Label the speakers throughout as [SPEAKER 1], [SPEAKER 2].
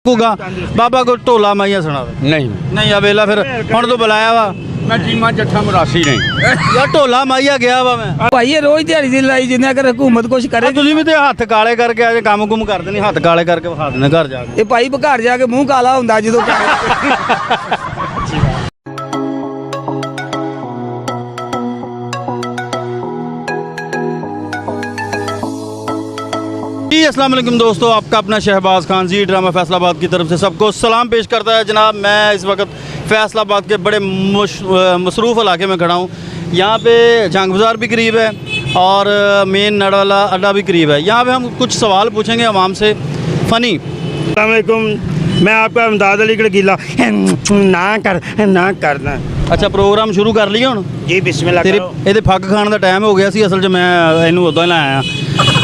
[SPEAKER 1] थकूगा बाबा को ढोला माइया सुना दे
[SPEAKER 2] नहीं
[SPEAKER 1] नहीं आ वेला फिर हुण तू बुलाया वा
[SPEAKER 2] मैं चीमा जट्ठा मरासी नहीं
[SPEAKER 1] यार ढोला माइया गया वा मैं
[SPEAKER 3] भाई ये रोज दिहाड़ी दी लड़ाई जिन्हें अगर हुकूमत कुछ करे
[SPEAKER 1] ਤੁਸੀਂ ਵੀ ਤੇ ਹੱਥ ਕਾਲੇ ਕਰਕੇ ਆ ਜੇ ਕੰਮ ਕੁਮ ਕਰਦੇ ਨਹੀਂ ਹੱਥ ਕਾਲੇ ਕਰਕੇ ਵਿਖਾ ਦੇਣਾ ਘਰ ਜਾ ਕੇ
[SPEAKER 3] ਇਹ ਭਾਈ ਘਰ ਜਾ ਕੇ ਮੂੰਹ ਕਾਲਾ ਹੁੰਦਾ ਜਦੋਂ
[SPEAKER 1] जी अस्सलाम वालेकुम दोस्तों, आपका अपना शहबाज खान जी ड्रामा फैसलाबाद की तरफ से सबको सलाम पेश करता है। जनाब मैं इस वक्त फैसलाबाद के बड़े मसरूफ़ इलाके में खड़ा हूँ। यहाँ पे जंग बाज़ार भी करीब है और मेन नड़वाला अड्डा भी करीब है। यहाँ पे हम कुछ सवाल पूछेंगे आवाम से फ़नी।
[SPEAKER 4] अस्सलामुअलैकुम, मैं आपका इमदाद अली गीला ना करना।
[SPEAKER 1] अच्छा प्रोग्राम शुरू कर लिया हूँ
[SPEAKER 4] जी बिस्मिल्लाह
[SPEAKER 1] तेरे
[SPEAKER 4] करो।
[SPEAKER 1] ਇਹਦੇ ਫੱਕ ਖਾਣ ਦਾ ਟਾਈਮ ਹੋ ਗਿਆ ਸੀ ਅਸਲ 'ਚ ਮੈਂ ਇਹਨੂੰ ਉਦੋਂ ਹੀ ਲਾਇਆ।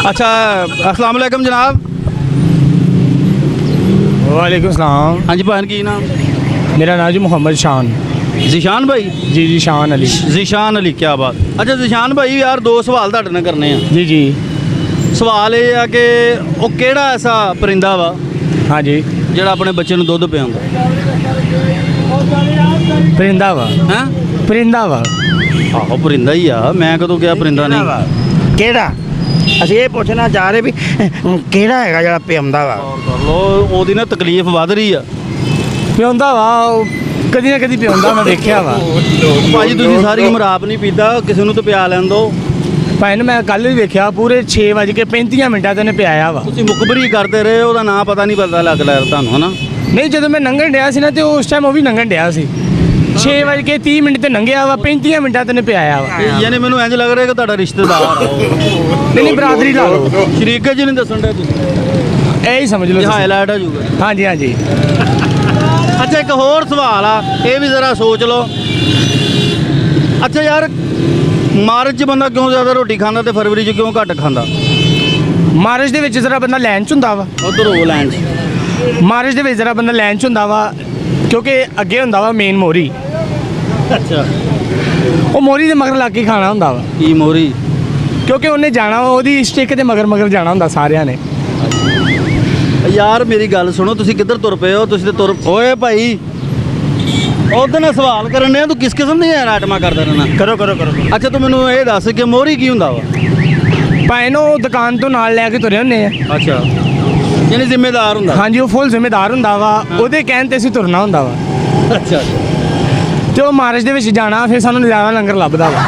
[SPEAKER 1] अच्छा अस्सलाम वालेकुम जनाब।
[SPEAKER 3] वालेकुम सलाम।
[SPEAKER 1] हाँ जी भाई की नाम?
[SPEAKER 3] मेरा नाम जी मोहम्मद शान।
[SPEAKER 1] जिशान भाई?
[SPEAKER 3] जी जी शान अली।
[SPEAKER 1] जिशान अली, क्या बात। अच्छा जिशान भाई यार दो सवाल ਤੁਹਾਡੇ ਨਾਲ ਕਰਨੇ ਆ।
[SPEAKER 3] जी जी
[SPEAKER 1] ਸਵਾਲ ਇਹ ਆ ਕਿ ਉਹ ਕਿਹੜਾ ਐਸਾ ਪਰਿੰਦਾ ਵਾ
[SPEAKER 3] हाँ जी
[SPEAKER 1] ਜਿਹੜਾ ਆਪਣੇ ਬੱਚੇ ਨੂੰ ਦੁੱਧ ਪਿਆਉਂਦਾ
[SPEAKER 3] परिंदा वा
[SPEAKER 1] ਹੈ?
[SPEAKER 3] परिंदा वा
[SPEAKER 1] ਆਹੋ ਪਰਿੰਦਾ ਹੀ ਆ, ਮੈਂ ਕਦੋਂ ਕਿਹਾ ਪਰਿੰਦਾ ਨਹੀਂ।
[SPEAKER 4] ਕਿਹੜਾ ਅਸੀਂ ਇਹ ਪੁੱਛਣਾ ਚਾਹ ਰਹੇ ਵੀ ਕਿਹੜਾ ਹੈਗਾ ਜਿਹੜਾ ਪਿਆਉਂਦਾ ਵਾ।
[SPEAKER 1] ਕਰ ਲੋ ਉਹਦੀ ਨਾ ਤਕਲੀਫ ਵੱਧ ਰਹੀ ਆ।
[SPEAKER 3] ਪਿਆਉਂਦਾ ਵਾ ਕਦੀ ਨਾ ਕਦੀ ਪਿਆਉਂਦਾ ਮੈਂ ਦੇਖਿਆ ਵਾ।
[SPEAKER 1] ਭਾਜੀ ਤੁਸੀਂ ਸਾਰੀ ਉਮਰ ਆਪ ਨਹੀਂ ਪੀਤਾ, ਕਿਸੇ ਨੂੰ ਤਾਂ ਪਿਆ ਲੈਣ ਦਿਓ।
[SPEAKER 3] ਭਾਈ ਨੂੰ ਮੈਂ ਕੱਲ ਵੀ ਵੇਖਿਆ ਪੂਰੇ 6:35 ਤੇ ਉਹਨੇ ਪਿਆਇਆ ਵਾ।
[SPEAKER 1] ਤੁਸੀਂ ਮੁਖਬਰੀ ਕਰਦੇ ਰਹੇ, ਉਹਦਾ ਨਾਂ ਪਤਾ ਨਹੀਂ ਪਤਾ ਲੱਗਦਾ ਤੁਹਾਨੂੰ ਹਨਾ।
[SPEAKER 3] ਨਹੀਂ ਜਦੋਂ ਮੈਂ ਲੰਘਣ ਡਿਆ ਸੀ ਨਾ ਤੇ ਉਸ ਟਾਈਮ ਉਹ ਵੀ ਲੰਘਣ ਡਿਆ ਸੀ। 6:30 ਤੇ ਲੰਘਿਆ ਵਾ, 35 ਮਿੰਟਾਂ ਤੇ ਉਹਨੇ ਪਿਆਇਆ ਵਾ।
[SPEAKER 1] ਯਾਨੀ ਮੈਨੂੰ ਇੰਜ ਲੱਗ ਰਿਹਾ ਕਿ ਤੁਹਾਡਾ ਰਿਸ਼ਤੇਦਾਰ ਆ ਉਹ।
[SPEAKER 3] ਨਹੀਂ ਬਰਾਦਰੀ ਲਾ ਲਓ,
[SPEAKER 1] ਸ਼ਰੀਕ ਜੀ ਨਹੀਂ ਦੱਸਣ ਦੇ ਤੁਸੀਂ,
[SPEAKER 3] ਇਹ ਹੀ ਸਮਝ ਲਓ
[SPEAKER 1] ਇਹ
[SPEAKER 3] ਤੁਸੀਂ।
[SPEAKER 1] ਹਾਈਲਾਈਟ ਹੋ ਜਾਊਗਾ।
[SPEAKER 3] ਹਾਂਜੀ ਹਾਂਜੀ
[SPEAKER 1] ਅੱਛਾ ਇੱਕ ਹੋਰ ਸਵਾਲ ਆ, ਇਹ ਵੀ ਜ਼ਰਾ ਸੋਚ ਲਓ। ਅੱਛਾ ਯਾਰ ਮਾਰਚ 'ਚ ਬੰਦਾ ਕਿਉਂ ਜ਼ਿਆਦਾ ਰੋਟੀ ਖਾਂਦਾ ਤੇ ਫਰਵਰੀ 'ਚ ਕਿਉਂ ਘੱਟ ਖਾਂਦਾ?
[SPEAKER 3] ਮਾਰਚ ਦੇ ਵਿੱਚ ਜ਼ਰਾ ਬੰਦਾ ਲਾਈਨ 'ਚ ਹੁੰਦਾ ਵਾ।
[SPEAKER 1] ਉਧਰ ਹੋ ਲੈਣ 'ਚ
[SPEAKER 3] ਮਾਰਚ ਦੇ ਵਿੱਚ ਜ਼ਰਾ ਬੰਦਾ ਲਾਈਨ 'ਚ ਹੁੰਦਾ ਵਾ ਕਿਉਂਕਿ ਅੱਗੇ ਹੁੰਦਾ ਵਾ ਮੇਨ ਮੋਰੀ।
[SPEAKER 1] ਅੱਛਾ
[SPEAKER 3] ਉਹ ਮੋਰੀ ਦੇ ਮਗਰ ਲੱਗ ਕੇ ਖਾਣਾ ਹੁੰਦਾ ਵਾ
[SPEAKER 1] ਕੀ ਮੋਰੀ?
[SPEAKER 3] ਕਿਉਂਕਿ ਉਹਨੇ ਜਾਣਾ ਵਾ, ਉਹਦੀ ਸਟਿਕ ਦੇ ਮਗਰ ਮਗਰ ਜਾਣਾ ਹੁੰਦਾ ਸਾਰਿਆਂ ਨੇ।
[SPEAKER 1] ਯਾਰ ਮੇਰੀ ਗੱਲ ਸੁਣੋ, ਤੁਸੀਂ ਕਿੱਧਰ ਤੁਰ ਪਏ ਹੋ? ਤੁਸੀਂ ਤੇ ਤੁਰ ਓਏ ਭਾਈ ਉਹਦੇ ਨਾਲ ਸਵਾਲ ਕਰਨ ਡਿਆ, ਤੂੰ ਕਿਸ ਕਿਸਮ ਦੀਆਂ ਆਈਟਮਾਂ ਕਰਦਾ ਰਹਿਣਾ?
[SPEAKER 4] ਕਰੋ ਕਰੋ ਕਰੋ।
[SPEAKER 1] ਅੱਛਾ ਤੂੰ ਮੈਨੂੰ ਇਹ ਦੱਸ ਕਿ ਮੋਰੀ ਕੀ ਹੁੰਦਾ ਵਾ?
[SPEAKER 3] ਭਾਵੇਂ ਨੂੰ ਦੁਕਾਨ ਤੋਂ ਨਾਲ ਲੈ ਕੇ ਤੁਰੇ ਹੁੰਦੇ ਆ।
[SPEAKER 1] ਅੱਛਾ ਯਾਨੀ ਜ਼ਿੰਮੇਦਾਰ ਹੁੰਦਾ।
[SPEAKER 3] ਹਾਂਜੀ ਉਹ ਫੁੱਲ ਜ਼ਿੰਮੇਦਾਰ ਹੁੰਦਾ ਵਾ, ਉਹਦੇ ਕਹਿਣ ਤੇ ਅਸੀਂ ਤੁਰਨਾ ਹੁੰਦਾ ਵਾ।
[SPEAKER 1] ਅੱਛਾ
[SPEAKER 3] ਤੇ ਉਹ ਮਾਰਚ ਦੇ ਵਿੱਚ ਜਾਣਾ, ਫਿਰ ਸਾਨੂੰ ਨਜ਼ਾਰਾ ਲੰਗਰ ਲੱਭਦਾ ਵਾ।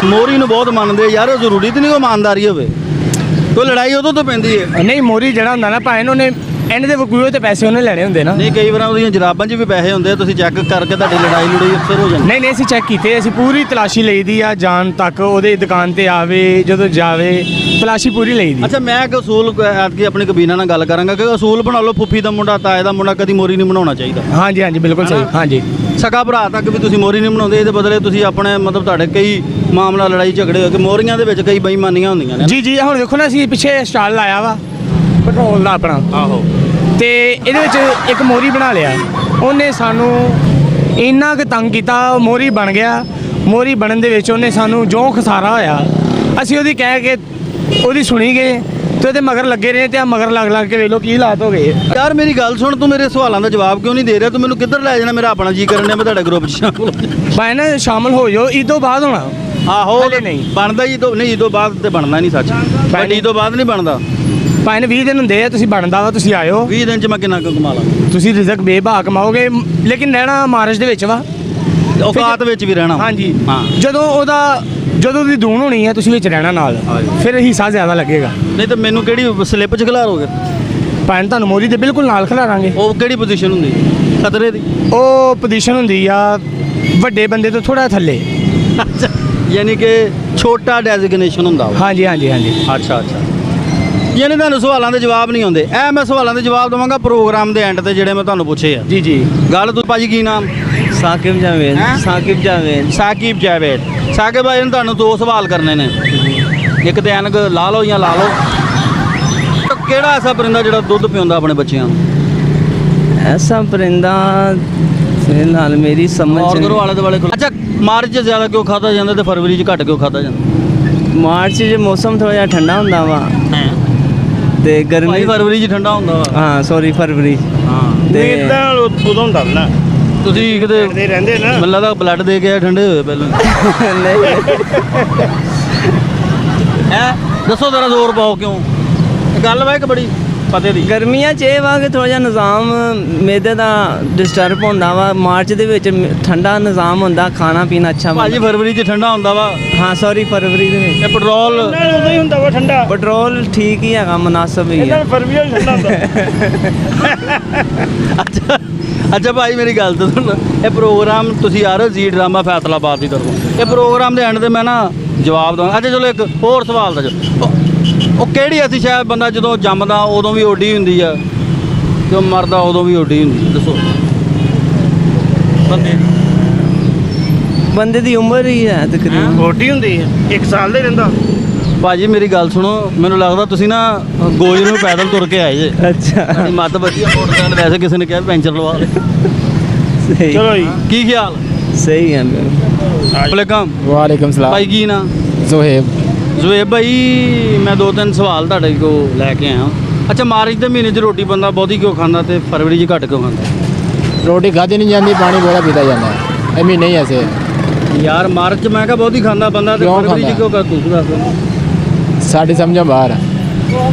[SPEAKER 1] ਮੋਰੀ ਨੂੰ ਬਹੁਤ ਮੰਨਦੇ ਯਾਰ, ਉਹ ਜ਼ਰੂਰੀ ਤੇ ਨਹੀਂ ਉਹ ਇਮਾਨਦਾਰੀ ਹੋਵੇ, ਕੋਈ ਲੜਾਈ ਉਦੋਂ ਤੋਂ ਪੈਂਦੀ ਹੈ।
[SPEAKER 3] ਨਹੀਂ ਮੋਰੀ ਜਿਹੜਾ ਹੁੰਦਾ ਨਾ ਭਾਵੇਂ ਉਹਨੇ ਐਂਡ ਦੇ ਵਕੂਏ ਤੇ ਪੈਸੇ ਉਹਨੇ ਲੈਣੇ ਹੁੰਦੇ ਨਾ।
[SPEAKER 1] ਨਹੀਂ ਕਈ ਵਾਰ ਉਹਦੀਆਂ ਜਰਾਬਾਂ 'ਚ ਵੀ ਪੈਸੇ ਹੁੰਦੇ ਆ, ਤੁਸੀਂ ਚੈੱਕ ਕਰਕੇ ਤੁਹਾਡੀ ਲੜਾਈ ਲੜਾਈ ਅਕਸਰ ਹੋ ਜਾਂਦੀ।
[SPEAKER 3] ਨਹੀਂ ਅਸੀਂ ਚੈੱਕ ਕੀਤੇ, ਅਸੀਂ ਪੂਰੀ ਤਲਾਸ਼ੀ ਲਈਦੀ ਆ ਜਾਣ ਤੱਕ, ਉਹਦੇ ਦੁਕਾਨ ਤੇ ਆਵੇ ਜਦੋਂ ਜਾਵੇ ਤਲਾਸ਼ੀ ਪੂਰੀ ਲਈਦੀ।
[SPEAKER 1] ਅੱਛਾ ਮੈਂ ਇੱਕ ਅਸੂਲ ਐਤਕੀ ਆਪਣੀ ਕਬੀਨਾ ਨਾਲ ਗੱਲ ਕਰਾਂਗਾ ਕਿ ਅਸੂਲ ਬਣਾ ਲਓ, ਫੁੱਫੀ ਦਾ ਮੁੰਡਾ ਤਾਏ ਦਾ ਮੁੰਡਾ ਕਦੀ ਮੋਰੀ ਨਹੀਂ ਬਣਾਉਣਾ ਚਾਹੀਦਾ।
[SPEAKER 3] ਹਾਂਜੀ ਹਾਂਜੀ ਬਿਲਕੁਲ ਸਹੀ। ਹਾਂਜੀ
[SPEAKER 1] ਸਕਾ ਭਰਾ ਤੱਕ ਵੀ ਤੁਸੀਂ ਮੋਰੀ ਨਹੀਂ ਬਣਾਉਂਦੇ, ਇਹਦੇ ਬਦਲੇ ਤੁਸੀਂ ਆਪਣੇ ਮਤਲਬ ਤੁਹਾਡੇ ਕਈ ਮਾਮਲਾ ਲੜਾਈ ਝਗੜੇ ਹੋ ਕੇ ਮੋਰੀਆਂ ਦੇ ਵਿੱਚ ਕਈ ਬੇਈਮਾਨੀਆਂ ਹੁੰਦੀਆਂ ਨੇ।
[SPEAKER 3] ਜੀ ਜੀ ਹੁਣ ਵੇਖੋ ਨਾ ਅਸੀਂ ਪਿੱਛੇ ਸਟਾਲ ਲਾਇਆ ਵਾ ਪੈਟਰੋਲ ਦਾ ਆਪਣਾ,
[SPEAKER 1] ਆਹੋ
[SPEAKER 3] ਤੇ ਇਹਦੇ ਵਿੱਚ ਇੱਕ ਮੋਰੀ ਬਣਾ ਲਿਆ। ਉਹਨੇ ਸਾਨੂੰ ਇੰਨਾ ਕੁ ਤੰਗ ਕੀਤਾ, ਮੋਰੀ ਬਣ ਗਿਆ। ਮੋਰੀ ਬਣਨ ਦੇ ਵਿੱਚ ਉਹਨੇ ਸਾਨੂੰ ਜੋ ਖਸਾਰਾ ਹੋਇਆ, ਅਸੀਂ ਉਹਦੀ ਕਹਿ ਕੇ ਉਹਦੀ ਸੁਣੀ ਗਏ ਤੇ ਉਹਦੇ ਮਗਰ ਲੱਗੇ ਰਹੇ ਤੇ ਆ ਮਗਰ ਲੱਗ ਲੱਗ ਕੇ ਵੇਖ ਲਓ ਕੀ ਹਾਲਾਤ ਹੋ ਗਏ।
[SPEAKER 1] ਯਾਰ ਮੇਰੀ ਗੱਲ ਸੁਣ, ਤੂੰ ਮੇਰੇ ਸਵਾਲਾਂ ਦਾ ਜਵਾਬ ਕਿਉਂ ਨਹੀਂ ਦੇ ਰਿਹਾ? ਤੂੰ ਮੈਨੂੰ ਕਿੱਧਰ ਲੈ ਜਾਣਾ? ਮੇਰਾ ਆਪਣਾ ਜੀ ਕਰਨ ਡਿਆ ਮੈਂ ਤੁਹਾਡੇ ਗਰੁੱਪ 'ਚ ਸ਼ਾਮਲ ਹੋ ਜਾਵਾਂ।
[SPEAKER 3] ਭਾਈ ਨਾ ਸ਼ਾਮਲ ਹੋ ਜਾਓ, ਈਦ ਤੋਂ ਬਾਅਦ ਹੋਣਾ।
[SPEAKER 1] ਆਹੋ
[SPEAKER 3] ਹਲੇ ਨਹੀਂ
[SPEAKER 1] ਬਣਦਾ ਜੀ, ਤੋਂ ਨਹੀਂ ਈਦ ਤੋਂ ਬਾਅਦ ਤੇ ਬਣਨਾ ਨਹੀਂ ਸੱਚ, ਬਟ ਈਦ ਤੋਂ ਬਾਅਦ ਨਹੀਂ ਬਣਦਾ।
[SPEAKER 3] ਭਾਈ ਨੇ 20 ਦਿਨ ਹੁੰਦੇ ਆ, ਤੁਸੀਂ ਬਣਦਾ ਵਾ, ਤੁਸੀਂ ਆਇਓ।
[SPEAKER 1] 20 ਦਿਨ 'ਚ ਮੈਂ ਕਿੰਨਾ ਕੁ ਕਮਾ ਲਾਂ?
[SPEAKER 3] ਤੁਸੀਂ ਰਿਜ਼ਕ ਬੇਭਾ ਕਮਾਓਗੇ, ਲੇਕਿਨ ਰਹਿਣਾ ਮਾਰਚ ਦੇ ਵਿੱਚ ਵਾ,
[SPEAKER 1] ਔਕਾਤ ਵਿੱਚ ਵੀ ਰਹਿਣਾ।
[SPEAKER 3] ਹਾਂਜੀ
[SPEAKER 1] ਹਾਂ
[SPEAKER 3] ਜਦੋਂ ਉਹਦੀ ਦੂਣ ਹੋਣੀ ਹੈ ਤੁਸੀਂ ਵਿੱਚ ਰਹਿਣਾ ਨਾਲ, ਫਿਰ ਹਿੱਸਾ ਜ਼ਿਆਦਾ ਲੱਗੇਗਾ।
[SPEAKER 1] ਨਹੀਂ ਤਾਂ ਮੈਨੂੰ ਕਿਹੜੀ ਸਲਿੱਪ 'ਚ ਖਿਲਾਰੋਗੇ?
[SPEAKER 3] ਭਾਵੇਂ ਤੁਹਾਨੂੰ ਮੋਰੀ ਦੇ ਬਿਲਕੁਲ ਨਾਲ ਖਿਲਾਰਾਂਗੇ।
[SPEAKER 1] ਉਹ ਕਿਹੜੀ ਪੋਜੀਸ਼ਨ ਹੁੰਦੀ ਖਤਰੇ ਦੀ?
[SPEAKER 3] ਉਹ ਪੋਜੀਸ਼ਨ ਹੁੰਦੀ ਆ ਵੱਡੇ ਬੰਦੇ ਤੋਂ ਥੋੜਾ ਥੱਲੇ।
[SPEAKER 1] ਅੱਛਾ ਯਾਨੀ ਕਿ ਛੋਟਾ ਡੈਜ਼ਿਗਨੇਸ਼ਨ ਹੁੰਦਾ ਵਾ।
[SPEAKER 3] ਹਾਂਜੀ ਹਾਂਜੀ ਹਾਂਜੀ
[SPEAKER 1] ਅੱਛਾ ਯਾਨੀ ਤੁਹਾਨੂੰ ਸਵਾਲਾਂ ਦੇ ਜਵਾਬ ਨਹੀਂ ਆਉਂਦੇ। ਮੈਂ ਸਵਾਲਾਂ ਦੇ ਜਵਾਬ ਦਵਾਂਗਾ ਪ੍ਰੋਗਰਾਮ ਦੇ ਐਂਡ ਤੇ ਜਿਹੜੇ ਮੈਂ ਤੁਹਾਨੂੰ ਪੁੱਛੇ ਆ।
[SPEAKER 3] ਜੀ ਜੀ
[SPEAKER 1] ਗੱਲ ਤੂੰ ਭਾਜੀ ਕੀ ਨਾਮ?
[SPEAKER 3] ਸਾਕਿਬ ਜਾਵੇਦ। ਸਾਕਿਬ ਜਾਵੇਦ।
[SPEAKER 1] ਸਾਕਿਬ ਜਾਵੇਦ। ਸਾਕਿਬ ਭਾਈ ਨੇ ਤੁਹਾਨੂੰ ਦੋ ਸਵਾਲ ਕਰਨੇ ਨੇ, ਇੱਕ ਤੇ ਐਨਕ ਲਾ ਲਓ ਜਾਂ ਲਾ ਲਓ। ਕਿਹੜਾ ਐਸਾ ਪਰਿੰਦਾ ਜਿਹੜਾ ਦੁੱਧ ਪਿਉਂਦਾ ਆਪਣੇ ਬੱਚਿਆਂ ਨੂੰ?
[SPEAKER 5] ऐसा परिंदा फिलहाल मेरी समझ
[SPEAKER 1] और करो आले दुआले। अच्छा मार्च 'ਚ ਜ਼ਿਆਦਾ ਕਿਉਂ ਖਾਧਾ ਜਾਂਦਾ ਤੇ ਫਰਵਰੀ 'ਚ ਘੱਟ ਕਿਉਂ ਖਾਧਾ ਜਾਂਦਾ?
[SPEAKER 5] मार्च जो मौसम थोड़ा जिहा ठंडा हुंदा वा ਤੇ
[SPEAKER 1] ਭਾਈ
[SPEAKER 5] ਗਰਮੀ
[SPEAKER 1] ਫਰਵਰੀ 'ਚ ਠੰਡਾ ਹੁੰਦਾ ਵਾ
[SPEAKER 5] ਹਾਂ ਸੌਰੀ ਫਰਵਰੀ
[SPEAKER 1] ਹਾਂ
[SPEAKER 5] ਤੇ
[SPEAKER 4] ਇਦਾਂ ਉਦੋਂ ਹੁੰਦਾ ਨਾ
[SPEAKER 1] ਤੁਸੀਂ ਕਿਤੇ
[SPEAKER 4] ਕਰਦੇ ਰਹਿੰਦੇ ਨਾ
[SPEAKER 1] ਮੈਨੂੰ ਲੱਗਦਾ ਬਲੱਡ ਦੇ ਕੇ ਆਏ, ਠੰਡੇ ਹੋਏ ਪਹਿਲਾਂ
[SPEAKER 5] ਨਹੀਂ
[SPEAKER 1] ਹੈ ਦੱਸੋ ਜ਼ਰਾ ਜ਼ੋਰ ਪਾਓ ਕਿਉਂ ਇਹ ਗੱਲ ਵਾ ਇੱਕ ਬੜੀ ਪਤੇ ਦੀ
[SPEAKER 5] ਗਰਮੀਆਂ 'ਚ ਇਹ ਵਾ ਕਿ ਥੋੜਾ ਜਿਹਾ ਨਿਜ਼ਾਮ ਮੇਦੇ ਦਾ ਡਿਸਟਰਬ ਹੁੰਦਾ ਵਾ। ਮਾਰਚ ਦੇ ਵਿੱਚ ਠੰਡਾ ਨਿਜ਼ਾਮ ਹੁੰਦਾ, ਖਾਣਾ ਪੀਣਾ ਅੱਛਾ
[SPEAKER 1] ਭਾਜੀ
[SPEAKER 5] ਬਣਦਾ।
[SPEAKER 1] ਫਰਵਰੀ 'ਚ ਠੰਡਾ ਹੁੰਦਾ ਵਾ
[SPEAKER 5] ਹਾਂ ਸੌਰੀ ਫਰਵਰੀ ਦੇ ਵਿੱਚ
[SPEAKER 1] ਇਹ ਪੈਟਰੋਲ
[SPEAKER 4] ਨਾਲ ਉਦੋਂ ਹੀ ਹੁੰਦਾ ਵਾ ਠੰਡਾ
[SPEAKER 5] ਪੈਟਰੋਲ ਠੀਕ ਹੀ ਹੈਗਾ, ਮੁਨਾਸਬ ਹੀ
[SPEAKER 4] ਇਹਨਾਂ
[SPEAKER 5] ਹੈ।
[SPEAKER 4] ਫਰਵਰੀ ਵਾਲੀ ਠੰਡਾ ਹੁੰਦਾ
[SPEAKER 1] ਅੱਛਾ ਅੱਛਾ ਭਾਈ ਮੇਰੀ ਗੱਲ ਤਾਂ ਸੁਣ ਇਹ ਪ੍ਰੋਗਰਾਮ ਤੁਸੀਂ ਆ ਰਹੇ ਹੋ ਜੀ ਡਰਾਮਾ ਫੈਸਲਾਬਾਦ ਦੀ ਤਰਫੋਂ ਇਹ ਪ੍ਰੋਗਰਾਮ ਦੇ ਐਂਡ ਤੇ ਮੈਂ ਨਾ ਜਵਾਬ ਦਵਾਂਗਾ। ਅੱਛਾ ਚਲੋ ਇੱਕ ਹੋਰ ਸਵਾਲ ਦਾ ਉਹ ਕਿਹੜੀ ਅਸੀਂ ਸ਼ਾਇਦ ਬੰਦਾ ਜਦੋਂ ਜੰਮਦਾ ਉਦੋਂ ਵੀ ਓਡੀ ਹੁੰਦੀ ਆ ਜਦੋਂ ਮਰਦਾ ਉਦੋਂ ਵੀ ਓਡੀ ਹੁੰਦੀ ਦੱਸੋ ਬੰਦੇ ਦੀ
[SPEAKER 5] ਬੰਦੇ ਦੀ ਉਮਰ ਹੀ ਹੈ ਤਕਰੀਬਨ।
[SPEAKER 4] ਛੋਟੀ ਹੁੰਦੀ ਹੈ 1 ਸਾਲ ਦੇ ਰਹਿੰਦਾ
[SPEAKER 1] ਭਾਜੀ ਮੇਰੀ ਗੱਲ ਸੁਣੋ ਮੈਨੂੰ ਲੱਗਦਾ ਤੁਸੀਂ ਨਾ ਗੋਜ ਨੂੰ ਪੈਦਲ ਤੁਰ ਕੇ ਆਏ ਜੇ
[SPEAKER 5] ਅੱਛਾ
[SPEAKER 1] ਤੁਹਾਡੀ ਮੱਤ ਵਧੀਆ ਮੋਟਰਸਾਈਕਲ ਵੈਸੇ ਕਿਸੇ ਨੇ ਕਿਹਾ ਪੈਂਚਰ ਲਵਾ ਲੈ
[SPEAKER 5] ਸਹੀ
[SPEAKER 4] ਚਲੋ ਜੀ
[SPEAKER 1] ਕੀ ਖਿਆਲ
[SPEAKER 5] ਸਹੀ ਹੈ
[SPEAKER 1] ਵਾਲੇਕਮ
[SPEAKER 3] ਵਾਲੇਕਮ ਸਲਾਮ
[SPEAKER 1] ਭਾਈ ਕੀ ਨਾ
[SPEAKER 3] ਜ਼ੋਹੇਬ
[SPEAKER 1] ਜ਼ੁਏਬ ਭਾਈ ਮੈਂ 2-3 ਸਵਾਲ ਤੁਹਾਡੇ ਕੋਲ ਲੈ ਕੇ ਆਇਆ ਅੱਛਾ ਮਾਰਚ ਦੇ ਮਹੀਨੇ 'ਚ ਰੋਟੀ ਬੰਦਾ ਬਹੁਤੀ ਕਿਉਂ ਖਾਂਦਾ ਤੇ ਫਰਵਰੀ 'ਚ ਘੱਟ ਕਿਉਂ ਖਾਂਦਾ
[SPEAKER 3] ਰੋਟੀ ਖਾਦੀ ਨਹੀਂ ਜਾਂਦੀ ਪਾਣੀ ਬਹੁਤਾ ਪੀਤਾ ਜਾਂਦਾ ਇਹ ਮਹੀਨੇ ਹੀ ਐਸੇ
[SPEAKER 1] ਯਾਰ ਮਾਰਚ 'ਚ ਮੈਂ ਕਿਹਾ ਬਹੁਤੀ ਖਾਂਦਾ ਬੰਦਾ ਤੇ
[SPEAKER 3] ਕਿਉਂ
[SPEAKER 1] ਫਰਵਰੀ 'ਚ
[SPEAKER 3] ਖਾਂਦਾ?
[SPEAKER 1] ਕਿਉਂ ਕਰ ਤੂੰ ਦੱਸ
[SPEAKER 3] ਸਾਡੀ ਸਮਝੋਂ ਬਾਹਰ ਆ।